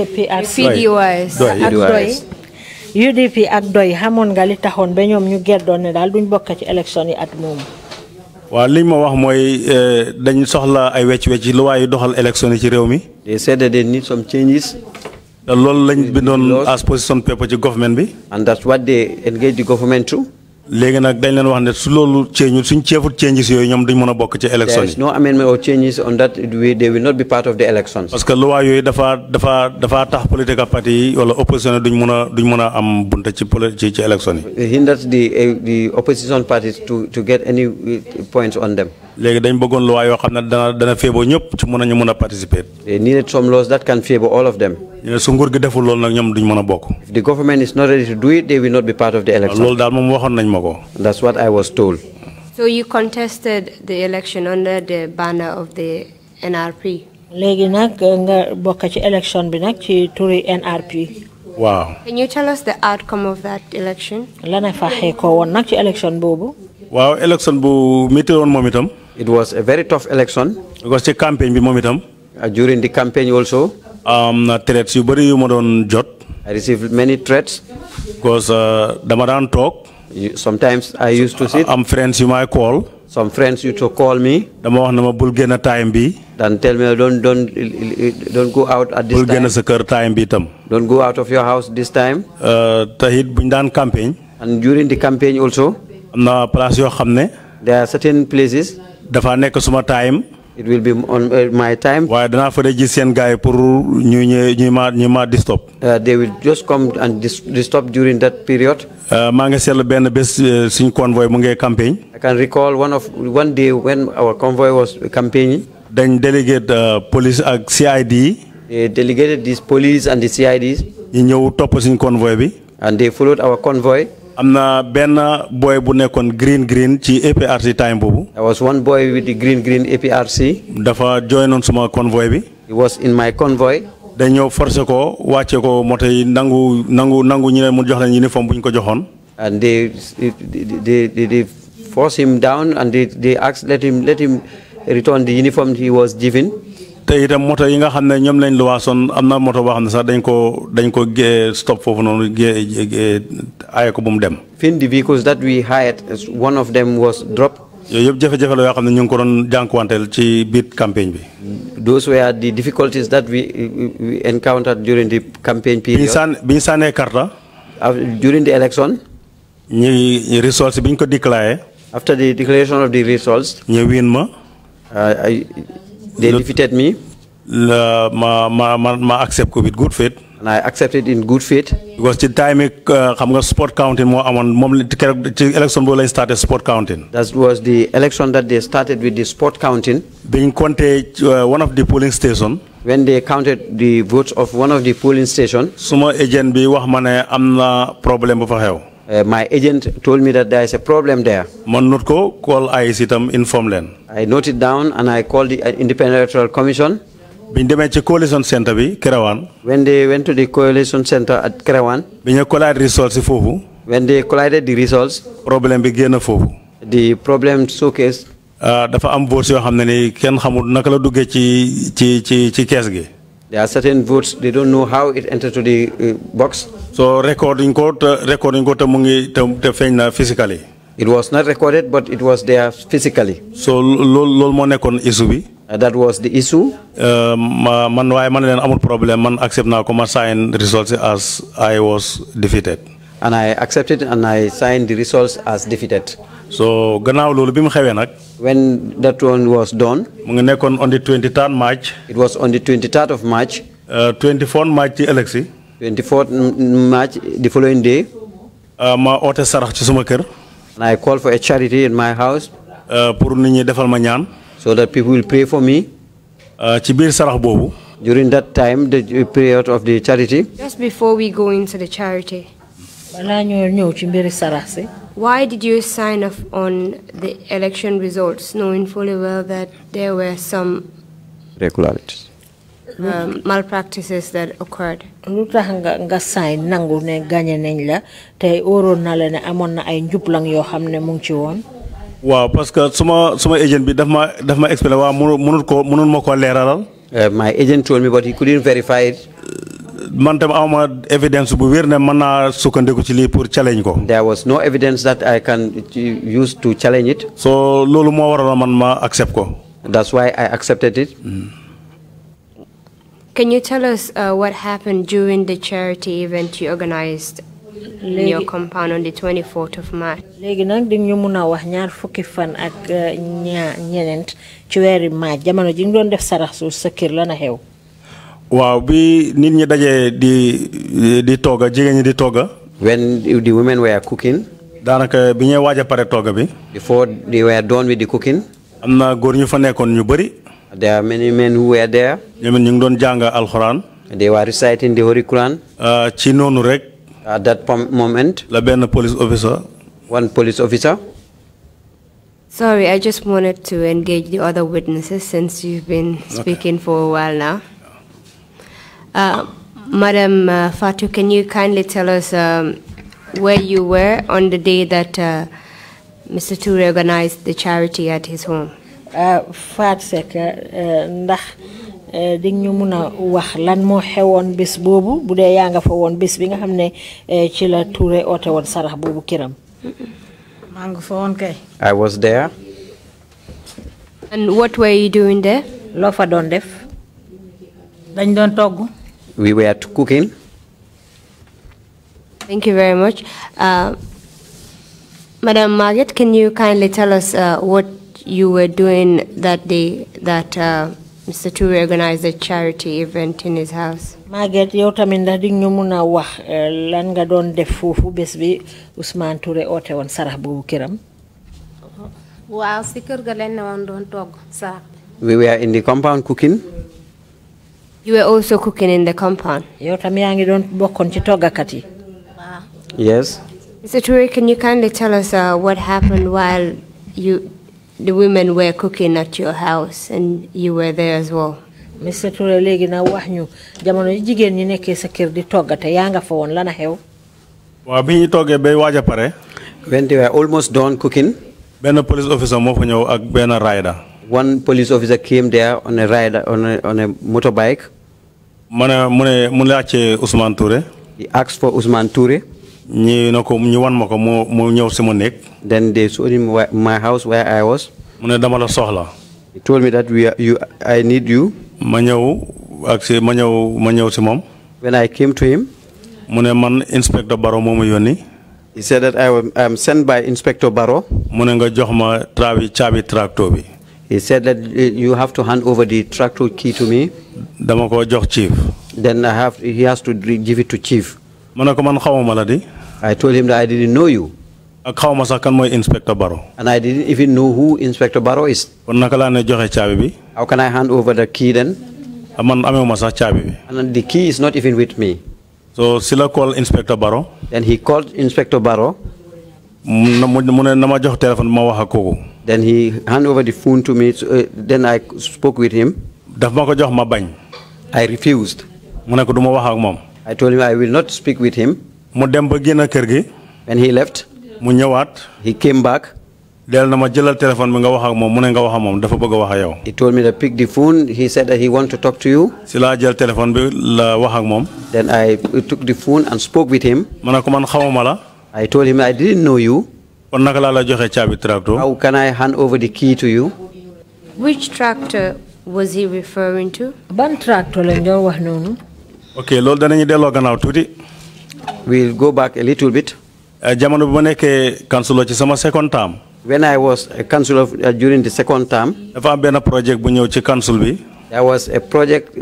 APRC PDOIS ak doy UDP ak doy xamoon nga li taxoon ba ñoom ñu geddoon ne daal duñ bokk ci élection yi at moomu. waaw liñ ma wax mooy dañ soxla ay wecc-wecc lu waaye doxal élection yi ci réew mi. They said that they need some changes. te loolu lañ bindoon as position paper ci government bi. And that's what they engaged the government to. léegi nag dañ leen wax ne su loolu suñ ceefut changes yooyu ñoom duñ mën a bokk ci élection There yi. is no amendment or changes on that way. They will not be part of the elections. parce que loi yooyu dafa tax political party yi wala opposition duñ mën a am bunte ci élection yi. It hinders the opposition parties to get any points on them. léegi dañ bëggoon loi yoo xam ne dana féeboo ñëpp ci ñu mën a participer. They needed some laws that can favor all of them. su nguur gi deful loolu nag ñoom duñ mën a bokk. If the government is not ready to do it, they will not be part of the elections. loolu daal moom waxoon nañ ma ko. That's what I was told. So you contested the election under the banner of the NRP? léegi nag nga bokk ci election bi nag ci turi NRP. waaw. Can you tell us the outcome of that election? lana faxee ko woon nag ci election boobu. waaw election bu métti woon moom itam. It was a very tough election. because ci campagne bi moom itam. During the campaign also. na threats yu bëri yu ma doon jot. I received many threats. because dama daan toog. Sometimes I used to sit. am friends yu may call. Some friends used to call me. dama wax ne ma bul génn time bi. Then tell me don't go out at this bul génn time. sa kër time bi itam. Don't go out of your house this time. te it buñ daan campagne. And during the campaign also. am na place yoo xam ne. There are certain places. dafa nekk suma time. It will be on my time. waaye danaa fa de gis seen gars yi pour ñu ma disturb. They will just come and disturb during that period. maa ngi seetlu benn bés suñ convoy mu ngi campagne. I can recall one day when our convoy was campaigning. dañ delegate police ak CID. They delegated these police and the CIDs. ñu ñëw topp suñ convoy bi. And they followed our convoy. am na benn boy bu nekkoon green ci APRC time boobu. There was one boy with the green APRC. dafa joinoon suma convoy bi. He was in my convoy. dañ ñëw forcé ko wàcce ko moto yi nangu ñu ne mu jox leen uniforme bu ñu ko joxoon. And they forced him down and they asked let him return the uniform he was given. te itam moto yi nga xam ne ñoom lañ luwaasoon am na moto boo xam ne sax dañ ko stop foofu noonu aaye ko bu mu dem. Within the vehicles that we hired, one of them was dropped. yooyu yëpp jafe-jafe la yoo xam ne ñu ngi ko doon jànkuwanteel ci biir campagne bi. Those were the difficulties that we encountered during the campaign period. bi ñu sànnee karta. During the election. ñi results bi ñu ko déclaré. After the declaration of the results. ñu win ma. They defeated me. ma accept ko with good faith. And I accepted in good faith. Because the time xam nga sport counting moo amoon moom ci election boobu lañ started sport counting. That was the election that they started with the sport counting. biñ compté one of the polling station. When they counted the votes of one of the polling station. Suma agent bi wax ma ne am na problème bu fa xew. My agent told me that there is a problem there. Man not ko call IEC tam inform leen. I noted down and I called the Independent Electoral Commission. biñ demee ci coalition center bi Kerawan. When they went to the coalition center at Kerawan. biñ ñu collide results yi foofu. When they collided the results. problème bi génn foofu. The problem showcased. dafa am votes yoo xam ne ni kenn xamul naka la duggee ci kees gi. There are certain votes they don't know how it entered to the box. So recording ko te mu ngi te feeñ na physically. It was not recorded, but it was there physically. So loolu moo nekkoon issue bi. That was the issue. Man waaye man leen amul problème man accept naa ko ma sign results as I was defeated. And I accepted and I signed the results as defeated. So gannaaw loolu bi mu xewee nag. When that one was done. mu ngi nekkoon on the 23rd March. It was on the 23rd of March. 24th March ci election. 24th March the following day. ma oote sarax ci suma kër. And I called for a charity in my house. pour nit ñi defal ma ñaan. So that people will pray for me. ci biir sarax boobu. During that time, the period of the charity. Just before we go into the charity. Why did you sign off on the election results, knowing fully well that there were some irregularities, malpractices that occurred? nga sign nangu ne gagné nañ la tay oroon na la ne amoon na ay njublang yoo xam ne mu ngi ci woon. waaw parce que suma agent bi daf ma expliqué waa mënul ma ko leeralal. My agent told me, but he couldn't verify it. Man tam awma evidence bu wér ne mën naa sukkandiku ci lii pour challenge ko. There was no evidence that I can use to challenge it. So loolu moo waral man ma accept ko. That's why I accepted it. Can you tell us what happened during the charity event you organized in your compound on the 24th of March? Léegi nag di ñu mun a wax ñaar fukki fan ak ñeneent ci weeri March jamono ji ñu doon def sarax su sa kër la na xew. Waaw bi nit ñi dajee di togga jigéen ñi di togga. When the women were cooking. daanaka bi ñuy waaj a pare togga bi. Before they were done with the cooking. am na góor ñu fa nekkoon ñu bëri. There are many men who were there. ñoom ñu ngi doon jàng alxuraan. They were reciting the Holy Quran. ci noonu rek. At that moment. La benn police officer. One police officer. Sorry, I just wanted to engage the other witnesses since you've been speaking for a while now. Madam Fatou, can you kindly tell us where you were on the day that Mr. Touray organized the charity at his home? Secka ndax di ñu mëna wax lan mo xewon bés bobu bu dé ya nga fa won bés bi nga xamné ci la Touray oté won sarax bobu kiram. Ma nga fa won kay. I was there. And what were you doing there? Lo fa doon def? Dañ doon togg. We were cooking. Thank you very much. Madam Marget, can you kindly tell us what you were doing that day that Mr. Touray organized a charity event in his house? Marget, yow tamit ndax di ñu mëna wax lan nga doon def fofu bés bi Ousman Touray oté won sarax bobu kiram? Waaw ci kër ga lañ won doon togg sarax. We were in the compound cooking. You were also cooking in the compound? Yow tam yaa ngi doon bokkon ci toggakat yi. Yes. Mr. Touray, can you kindly tell us what happened while the women were cooking at your house and you were there as well? Mr. Touray, léegi na wax ñu jamono jigéen ñi nekkee sa kër di toggate yaa nga fa woon lan a xew. Waaw bi ñu toggee bay waaj a pare. When they were almost done cooking. benn police officer moo fa ñëw ak benn rider. One police officer came there on a ride on a motorbike. Ousman Touray. He asked for Ousman Touray. Then they showed him my house where I was. He told me that I need you. When I came to him, Inspector Barrow he said that I am sent by Inspector Barrow. He said that you have to hand over the tractor key to me. Then he has to give it to Chief. I told him that I didn't know you. Inspector Barrow. And I didn't even know who Inspector Barrow is. How can I hand over the key then? And the key is not even with me. So Sila called Inspector Barrow. Then he called Inspector Barrow. Then he handed over the phone to me. Then I spoke with him. I refused. I told him I will not speak with him. When he left, he came back. He told me to pick the phone. He said that he wanted to talk to you. Then I took the phone and spoke with him. I told him I didn't know you. How can I hand over the key to you? Which tractor was he referring to? Ban tractor lañ doon wax nonu. Okay, lol danañu delo gannaaw tuti. We'll go back a little bit. Jamono bu ma nekké councilor ci sama second term. When I was a councilor during the second term, dafa am ben project bu ñew ci council bi. There was a project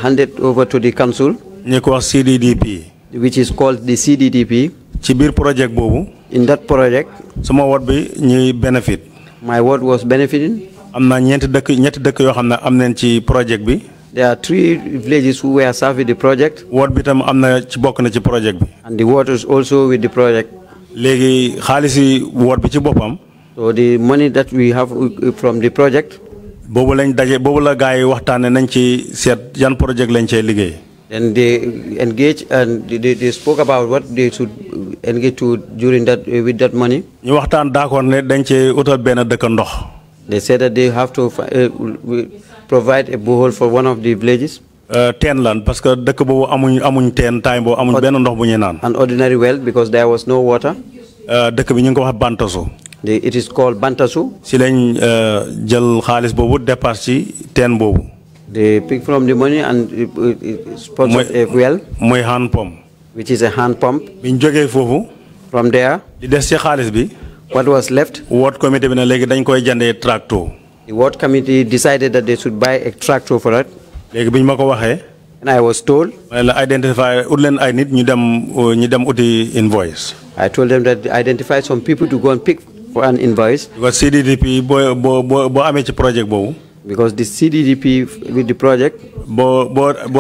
handed over to the council. Ñi ko wax CDDP. Which is called the CDDP. Ci bir project bobu. In that project, sama ward bi ñi benefit. My ward was benefiting. Amna ñetti dëkk yo xamna am nañ ci project bi. There are 3 villages who were served with the project. Ward bi tam amna ci bokk na ci project bi. And the ward is also with the project. Légui xaalisi ward bi ci bopam. So the money that we have from the project. Bobu la gaay waxtane nañ ci set yan project lañ cey liggéey. And they engage and they spoke about what they should engage to during that with that money. Ñu waxtaan d'accord ne dañ ci utal ben dëkk ndox. They said that they have to provide a borehole for one of the villages. Ten land parce que dëkk bobu amuñ ten time bo amuñ ben ndox bu ñuy naan. An ordinary well because there was no water. Dëkk bi ñu ngi ko wax Bantasu. It is called Bantasu. Si lañ jël xaalis bobu dépasse ci ten bobu. They pick from the money and sponsored a well. Moy hand pump. Which is a hand pump. Biñ joggé fofu. From there. Di dess ci xaalis bi. What was left? Ward committee bi na légui dañ koy jëndé tractor. The ward committee decided that they should buy a tractor for it. Légui biñ mako waxé. And I was told. Identify udlen ay nit ñu dem uti invoice. I told them that identify some people to go and pick for an invoice. Because CDDP bo amé ci project bobu. Because the CDDP with the project. Bo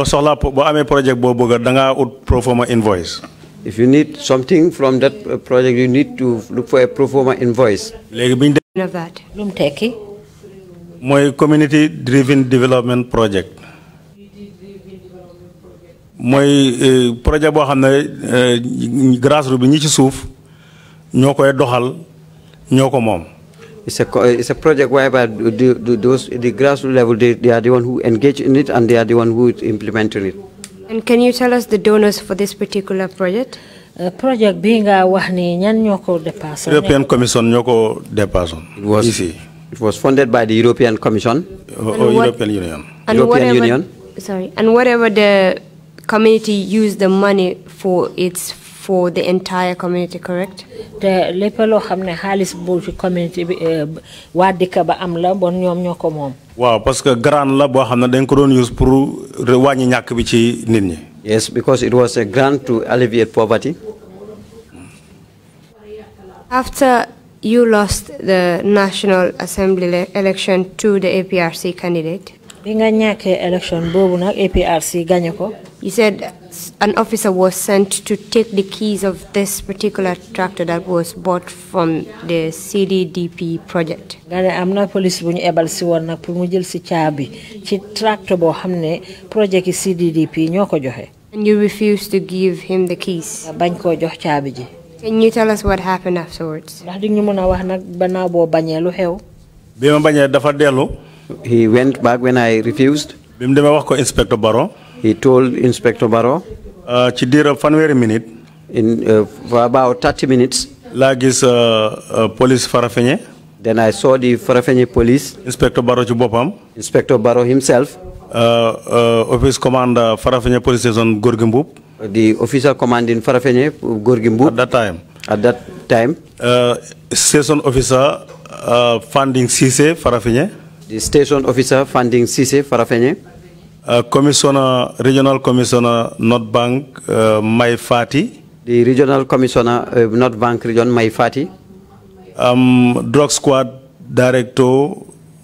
soxla bo amé project bobu da nga ut pro forma invoice. If you need something from that project, you need to look for a pro forma invoice. Légui biñ of that. Lum tekki. Moy community driven development project. Moy projet bo xamné grassroots bi ñi ci souf ñokoy doxal ñoko mom. It's a project whereby the grassroots level they are the one who engage in it and they are the one who is implementing it. And can you tell us the donors for this particular project? Project bi nga wax ni ñan ñoko dépassé. European Commission ñoko dépassé. It was funded by the European Commission. European Union. And European Union. Sorry. And whatever the community used the money for, it's for the entire community, correct? The lepp lo xamne xaliss bo ci community bi wa dëkk ba am la bon ñom ñoko mom. Waaw parce que grant la bo xamne dañ ko doon use pour wañi ñak bi ci nit ñi. Yes, because it was a grant to alleviate poverty. After you lost the National Assembly election to the APRC candidate, bi nga ñaké election bobu nak APRC gagné ko. You said an officer was sent to take the keys of this particular tractor that was bought from the CDDP project. Gane amna police bu ñu ébal ci won nak pour mu jël ci ciabi ci tractor bo xamné project CDDP ñoko joxé. And you refused to give him the keys. Bañ ko jox ciabi ji. Can you tell us what happened afterwards? Ndax di ñu mëna wax nak bana bo bañé lu xew. Bima bañé dafa délu. He went back when I refused. Inspector Barrow. He told Inspector Barrow. Ci diira fanweeri minute. For about 30 minutes. Laa gis police Farafenni. Then I saw the Farafenni police. Inspector Barrow ci boppam. Inspector Barrow himself. Office commander Farafenni police station Gorgui Mboup. The officer commanding Farafenni Gorgui Mboup. At that time. Station officer Funding Cissé Farafenni. The station officer Funding Cissé Farafenni. Commissioner, Regional Commissioner North Bank Mai Fati. The Regional Commissioner North Bank Region Mai Fati. Drug Squad Director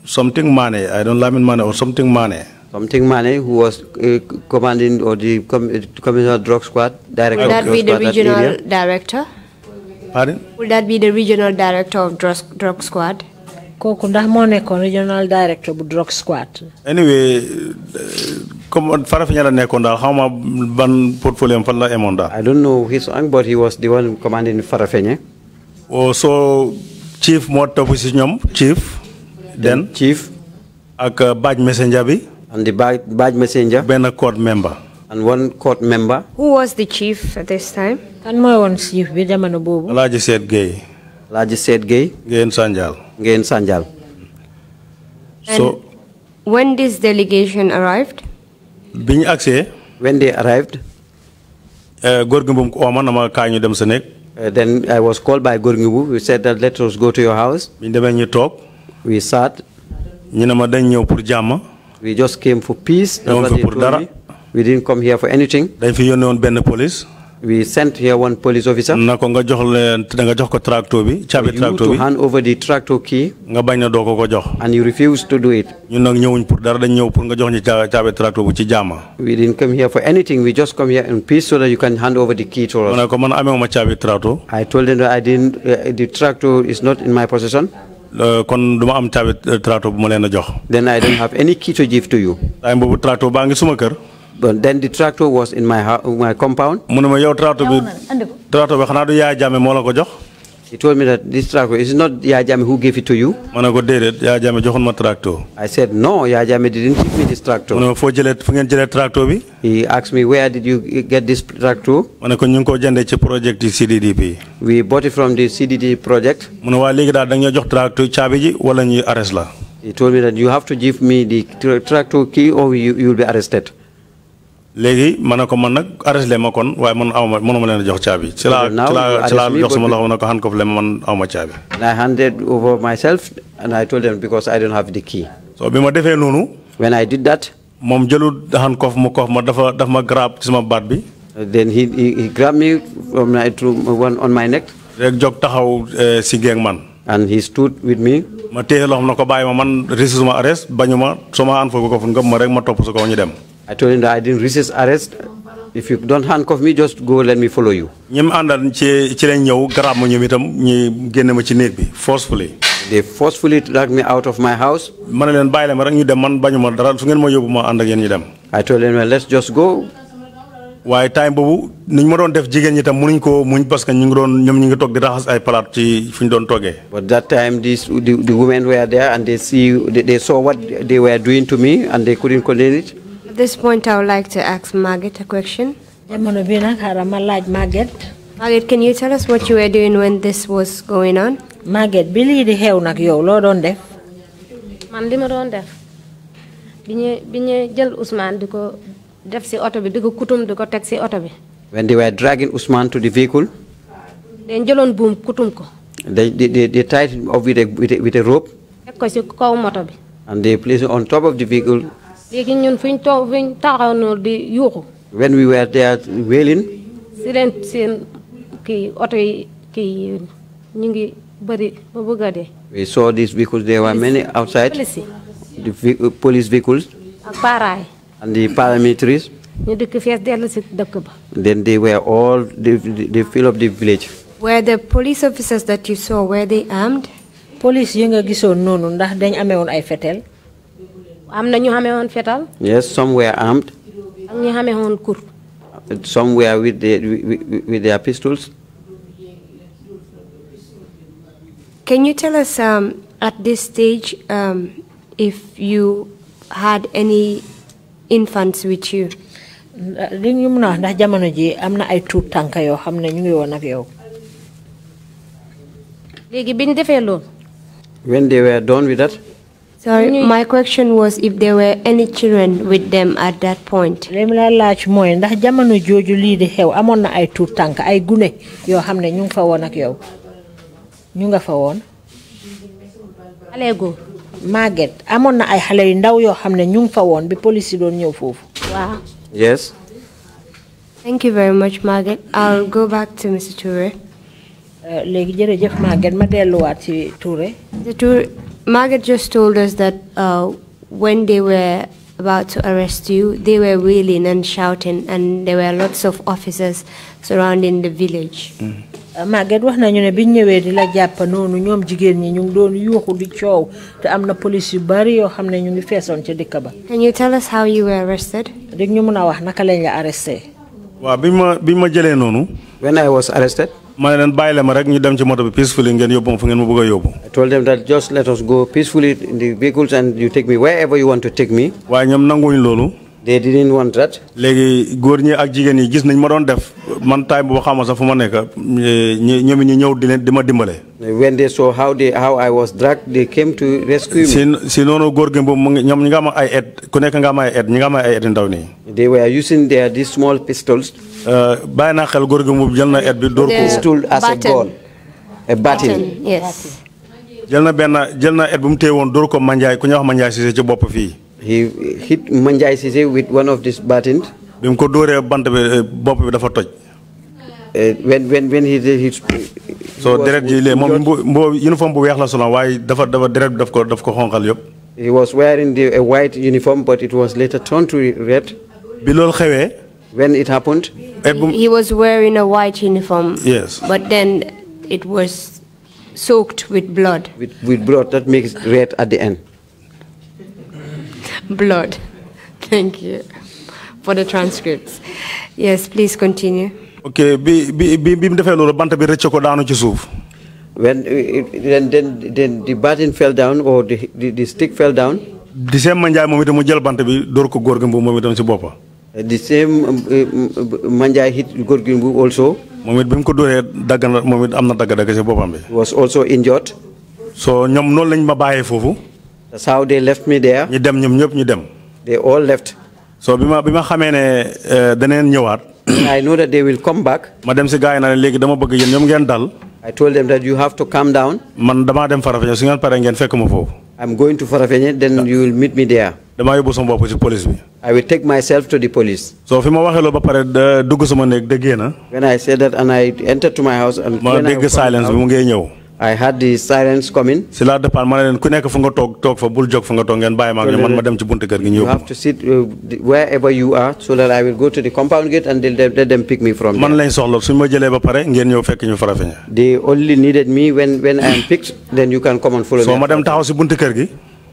something Mane. I don't Lamin Mane or something Mane. Something Mane, who was commanding or the Commissioner Drug Squad Director. Would that be the regional director? Pardon? Would that be the regional director of drug squad? Kooku ndax moo nekkoon regional director bu drug squad. Anyway, comme Farafenni la nekkoon daal xawma ban portfolio fan la emoon daal. I don't know his rank, but he was the one commanding Farafenni. Oh, so chief moo topp si ñoom chief. Then chief. Ak badge messenger bi. And the badge messenger. Benn court member. And one court member. Who was the chief at this time? Kan mooy woon chief bi jamono boobu. Alhaji Seyd Gueye. Alhaji Seyd Gueye. Ngeen Sanjal. Ngeen Sanjal. So when this delegation arrived? Biñ agsee. When they arrived. Gorgui Mboup ooma na ma kaay ñu dem sa nekk. Then I was called by Gorgui Mboup. We said that let us go to your house. Biñ demee ñu toog. We sat. ñu ne ma dañ ñëw pour jàmm. We just came for peace. That's what they told me. We didn't come here for anything. Dañ fi yónnee woon benn police. We sent here one police officer. Na ko nga jox ko tractor bi, caabi tractor bi. To hand over the tractor key. Nga bañ na doo ko jox. And you refused to do it. Ñun nag ñëwuñ pour dara dañ ñëw pour nga jox ñu caabi tractor bu ci jàmm. We didn't come here for anything. We just come here in peace so that you can hand over the key to us. Ma ne ko man amewuma caabi tractor. I told them that I didn't. The tractor is not in my possession. Kon duma am caabi tractor bu ma leen a jox. Then I don't have any key to give to you. Time boobu tractor baa ngi suma kër. But then the tractor was in my compound. Mu ne ma yow tractor bi xanaa du Yaya Jammeh moo la ko jox. He told me that this tractor is not Yaya Jammeh who gave it to you. Ma ne ko déedéet Yaya Jammeh joxoon ma tractor. I said no, Yaya Jammeh didn't give me this tractor. Mu ne ma fu ngeen jëlee tractor bi. He asked me where did you get this tractor. Ma ne ko ñu ngi ko jëndee ci project CDDP. We bought it from the CDD project. Mu ne waa léegi daal da nga jox tractor caabi ji wala ñu arrest la. He told me that you have to give me the tractor key or you will be arrested. Léegi ma ne ko man nag arrêté ma kon waaye man mënuma leen a jox caabi. ci laa jox sama loxo ma ne ko handcuff leen man awma caabi. And I handed over myself and I told them because I don't have the key. So bi ma defee noonu. When I did that. Moom jëlul handcuff mu kof ma daf ma grab ci sama baat bi. Then he grabbed me on my neck. Rek jóg taxaw si geeg man. And he stood with me. Ma téye loxo na ko bàyyi ma man resist ma arrest bañuma suma handcuff ko fu ngëm ma rek ma topp sa kaw ñu dem. I told him that I didn't resist arrest. If you don't handcuff me, just go. Let me follow you. ñim àndal ci lañ ñëw grab ma ñoom itam ñi génne ma ci néeg bi forcefully. They forcefully dragged me out of my house. Ma ne leen bàyyi leen ma rek ñu dem man bañuma dara su ngeen ma yóbbu ma ànd ak yéen ñu dem. I told them, well, let's just go. waaye time boobu niñ ma doon def jigéen ñi tam mënuñ ko muñ parce que ñoom ñu ngi toog di raxas ay palaat ci fi ñu doon toggee. But that time the women were there and they saw what they were doing to me and they couldn't contain it. At this point, I would like to ask Marget a question. Marget, can you tell us what you were doing when this was going on? Marget, bili di xew nak yow lo doon def? Man li ma doon def biñu jël Ousman diko def ci auto bi diko kutum diko tek ci auto bi. When they were dragging Ousman to the vehicle, dañ jëlon boom kutum ko. They tied him up with a rope. Tek ko ci kaw moto bi. And they placed it on top of the vehicle. Légui ñun fuñ taxaw no di yuxu. When we were there wailing, seen ki auto yi ki ñu ngi bari ba bëgga dé. We saw these vehicles, there were many outside. The police vehicles. Ak paraay. And the paramilitaries. Ñu dëkk fess delu ci dëkk ba. Then they were all, they fill up the village. Were the police officers that you saw, were they armed? Police yi nga gisoon noonu ndax dañ amé won ay fetel? Am na ñu xamé won fetal. Yes, some were armed. Ak ñu xamé won kur. Some were with their pistols. Can you tell us at this stage if you had any infants with you. Ding ñu mëna ndax jamono ji amna ay tout tanka yo xamne ñu ngi won ak yow. Légui biñ défé lool. When they were done with that? Sorry, my question was if there were any children with them at that point. Lem la laaj moy ndax jamono joju li di xew amon na ay tout tanka ay gune yo xamne ñu ngi fa won ak yow. Ñu nga fa won. Xalé go. Marget amon na ay xalé yu ndaw yo xamne ñu ngi fa won bi police doon ñew fofu. Wow. Yes. Thank you very much, Marget. I'll go back to Mr. Touray. Legi jërëjëf Marget ma delluwaat ci Touray. Marget just told us that when they were about to arrest you, they were wailing and shouting, and there were lots of officers surrounding the village. Marget wax nañu ne biñ ñëwé di la japp nonu ñom jigéen ñi ñu doon yuuxu di ciow te amna police yu bari yo xamne ñu ngi fesson ci dëkk ba. Can you tell us how you were arrested? Rek ñu mëna wax naka lañ la arresté. Wa bima jëlé nonu. When I was arrested, I peacefully. I told them that just let us go peacefully in the vehicles and you take me wherever you want to take me. They didn't want that. When they saw how I was dragged, they came to rescue me. They were using these small pistols. Pistol as a gun. A baton. Yes. He hit Manjai Sise with one of these batons. When he did his so he was wearing a white uniform, but it was later turned to red. When it happened, he was wearing a white uniform. Yes. But then it was soaked with blood. With blood that makes red at the end. Blood. Thank you for the transcripts. Yes, please continue. Okay, then the baton fell down, or the stick fell down. The same Manjai the same Manjai hit Gorgimbu also. He was also injured. So that's how they left me there. They all left. So I know that they will come back. I told them that you have to calm down. I'm going to Farafenye, then you will meet me there. I will take myself to the police. So when I said that and I entered to my house and I had the sirens coming. You have to sit wherever you are so that I will go to the compound gate and let them pick me from there. They only needed me when I am picked, then you can come and follow me.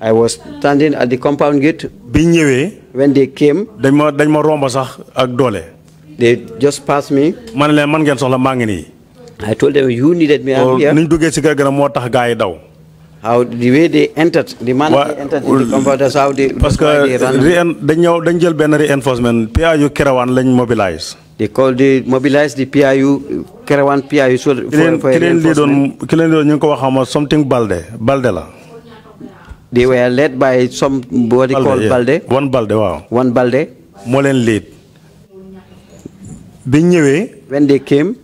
I was standing at the compound gate. When they came, they just passed me. I told them, you needed me, I'm here. How the way they entered, the man they entered in the compound, that's how they ran. They called the mobilized the PIU, Caravan PIU for reinforcement. Something Balde. They were led by somebody called Balde. One Balde, wow. One Balde. Molen lead. When they came,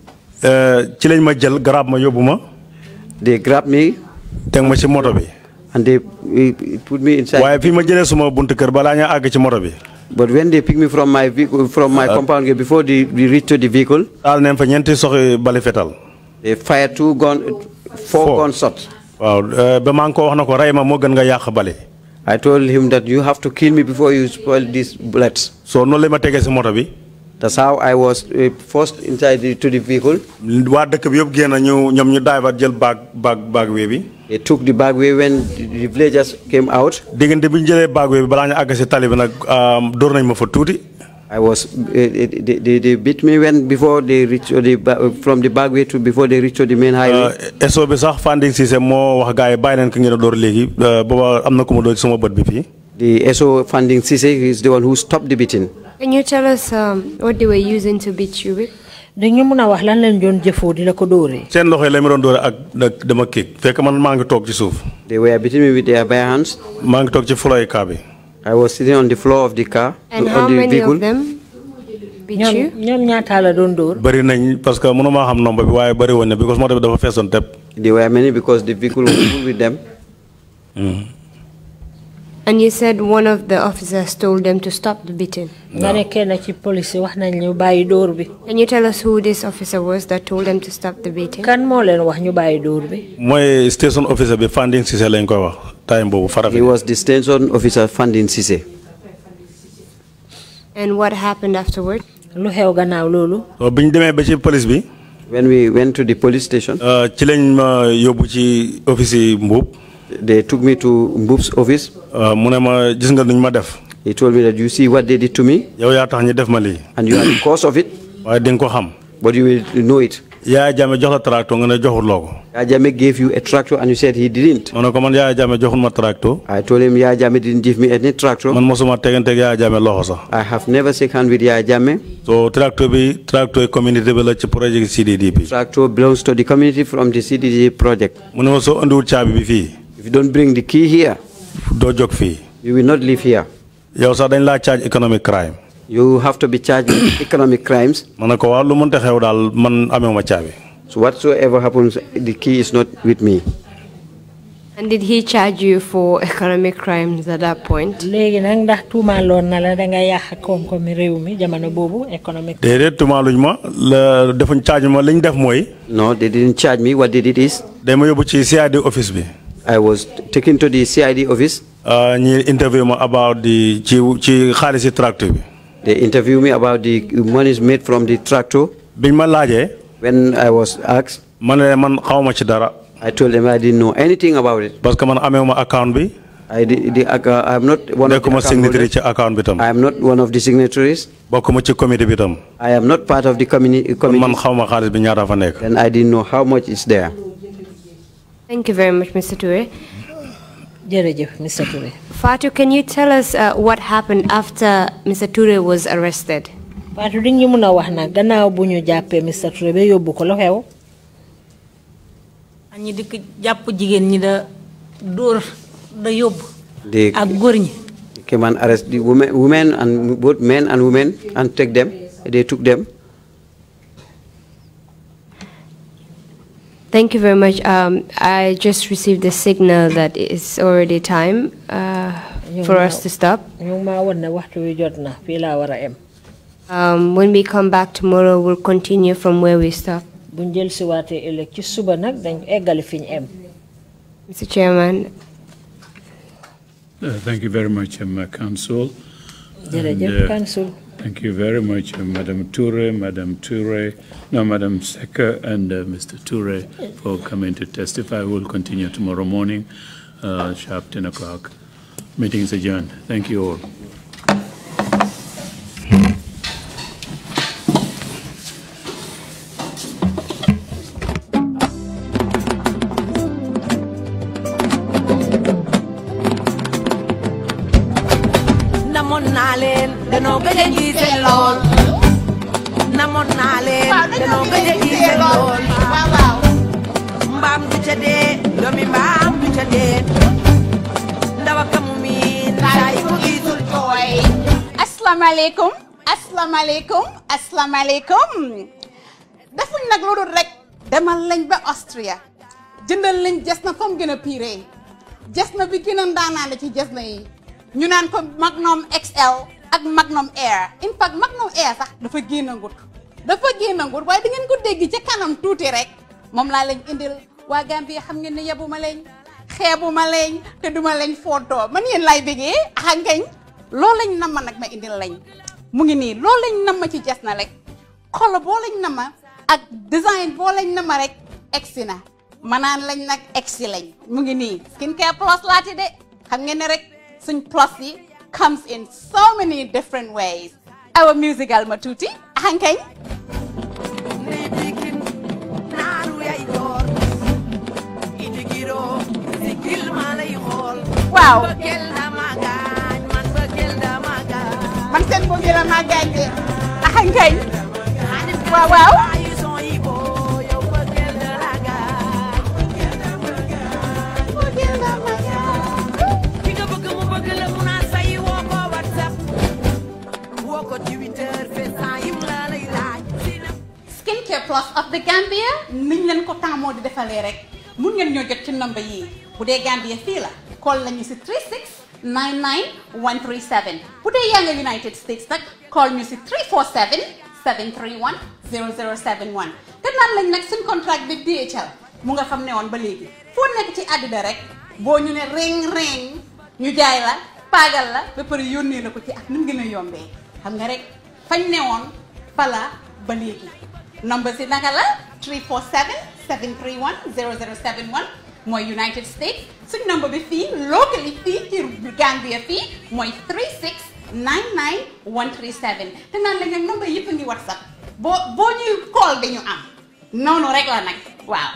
they grabbed me and they put me inside. But when they picked me from my vehicle, from my compound gate, before they reached to the vehicle, they fired 4 gunshots. I told him that you have to kill me before you spoil these bullets. So no that's how I was forced inside to the vehicle. They took the bagway when the villagers came out. I was they beat me when before they reached from the back way to before they reached the main highway. Eso bi sax funding system mo wax gaay bay len ko ngeen door legi boba amna ko mo do sama bot bi fi. The SO funding system is the one who stopped the beating. Can you tell us what they were using to beat you with? dañu mëna wax lan lañ doon jëfoo di la ko dooré. Seen loxo lay ma doon doore ak dama kick fekk man ma ngi tok ci suuf. They were beating me with their bare hands. Ma ngi tok ci floor car bi. I was sitting on the floor of the car. And how many of them beat you? ñom ñaata la doon door. Bari nañ parce que mënuma xam nombre bi waye bari won because moto bi dafa fesson tep. They were many because the vehicle was full with them. And you said one of the officers told them to stop the beating. Nga ne kenn ci police wax nañ ñu bayyi door bi. Can you tell us who this officer was that told them to stop the beating? Kan mo leen wax ñu bayyi door bi? Moy station officer bi funding Cissé lañ koy wax time bobu fara. He was the station officer funding Cissé. And what happened afterward? Lu xew gannaaw lolu? So biñ démé ba ci police bi. When we went to the police station. Ci lañ ma yobbu ci office Mboub. They took me to Mboub's office. He told me that you see what they did to me. And you are the cause of it. But you will know it. Yaya Jammeh gave you a tractor and you said he didn't. I told him Yaya Jammeh didn't give me any tractor. I have never shaken hands with Yaya Jammeh. So tractor community project CDDP. Tractor belongs to the community from the CDDP project. If you don't bring the key here, you will not live here. You charge economic crime. You have to be charged with economic crimes. So whatsoever happens, the key is not with me. And did he charge you for economic crimes at that point? Léegi nak ndax tuumaaloon na la da nga yàq koom-koomi réew mi jamono boobu economic. Déedéet tuumaaluñ ma la defuñ charge ma liñ def mooy. No, they didn't charge me. What they did is. Dañ ma yóbbu ci CID office bi. I was taken to the CID office. ñi interview me about the ci xaalisi tractor bi. They interviewed me about the monies made from the tractor. Biñ ma laajee. When I was asked. Man xawma ci dara. I told them I didn't know anything about it. Parce que man amewuma account bi. I'm not one of the signatory account bi tam. I am not one of the signatories. Bokkuma ci committee bi tam. I am not part of the committee. Man xawma xaalis bi ñaata fa nekk. And I didn't know how much is there. Thank you very much, Mr. Touray. Jërëjëf, Mr. Touray. Fatou, can you tell us what happened after Mr. Touray was arrested? Fatou, di ñu mëna wax nag gannaaw bu ñu jàppee Mr. Touray ba yóbbu ko lu xew? ñi dik jàpp jigéen ñi da dóor da yóbbu ak góor ñi. Came and arrest the women and both men and women and take them. They took them. Thank you very much. I just received a signal that it's already time for us to stop. When we come back tomorrow, we'll continue from where we stopped. Mr. Chairman. Thank you very much, Council. Thank you very much, Madam Secka, and Mr. Touray for coming to testify. We'll continue tomorrow morning, sharp 10 o'clock. Meeting is adjourned. Thank you all. Assalamualaikum. Defuñ nak lu dul rek demal lañ ba Austria jëndal lañ jesna fam gëna piré jesna bi gëna ndaanaale ci jesna yi ñu naan ko Magnum XL ak Magnum Air. In fact Magnum Air sax dafa gënangut waaye di ngeen ko dégg ci kanam tuuti rek moom laa lañ indil waa Gambie xam ngeen ne yebuma leen xeebuma leen te duma leen photo man yéen lay bëggee ngañ loolu lañ nam nag ma indil lañ mu ngi nii loolu lañ nam ci jes na rek xolo boo lañ nama ak design boo lañ nama rek egsi na manaan lañ nag egsi lañ mu ngi nii skincare plus laati de xam ngeen ne rek suñ plus yi comes in so many different ways awa musical ma tuuti hankañ waaw man seen bëggeel la ma gaañ de hankañ waaw waaw Skincare Plus of the Gambia niñ leen ko tàmmoo di defalee rek mun ngeen ñoo jot ci number yi bu dee Gambia fii la call nañu si 36 99 137 bu dee yaa nga United States nag call ñu si 347 731 0071 te naan lañ nag suñ contract bi DHL mu nga fam ne woon ba léegi foo nekk ci àddina rek boo ñu ne ring ñu jaay la paagal la ba pare yónnee la ko ci ak ni mu gën a yombee xam nga rek fañ ne woon fala ba léegi number si naka la 347 731 0071 mooy United States suñ number bi fii locally fii ci Gambia fii mooy 36 99 137 te naan la nag number yëpp a ngi WhatsApp boo ñuy call dañu am noonu rek la nag waaw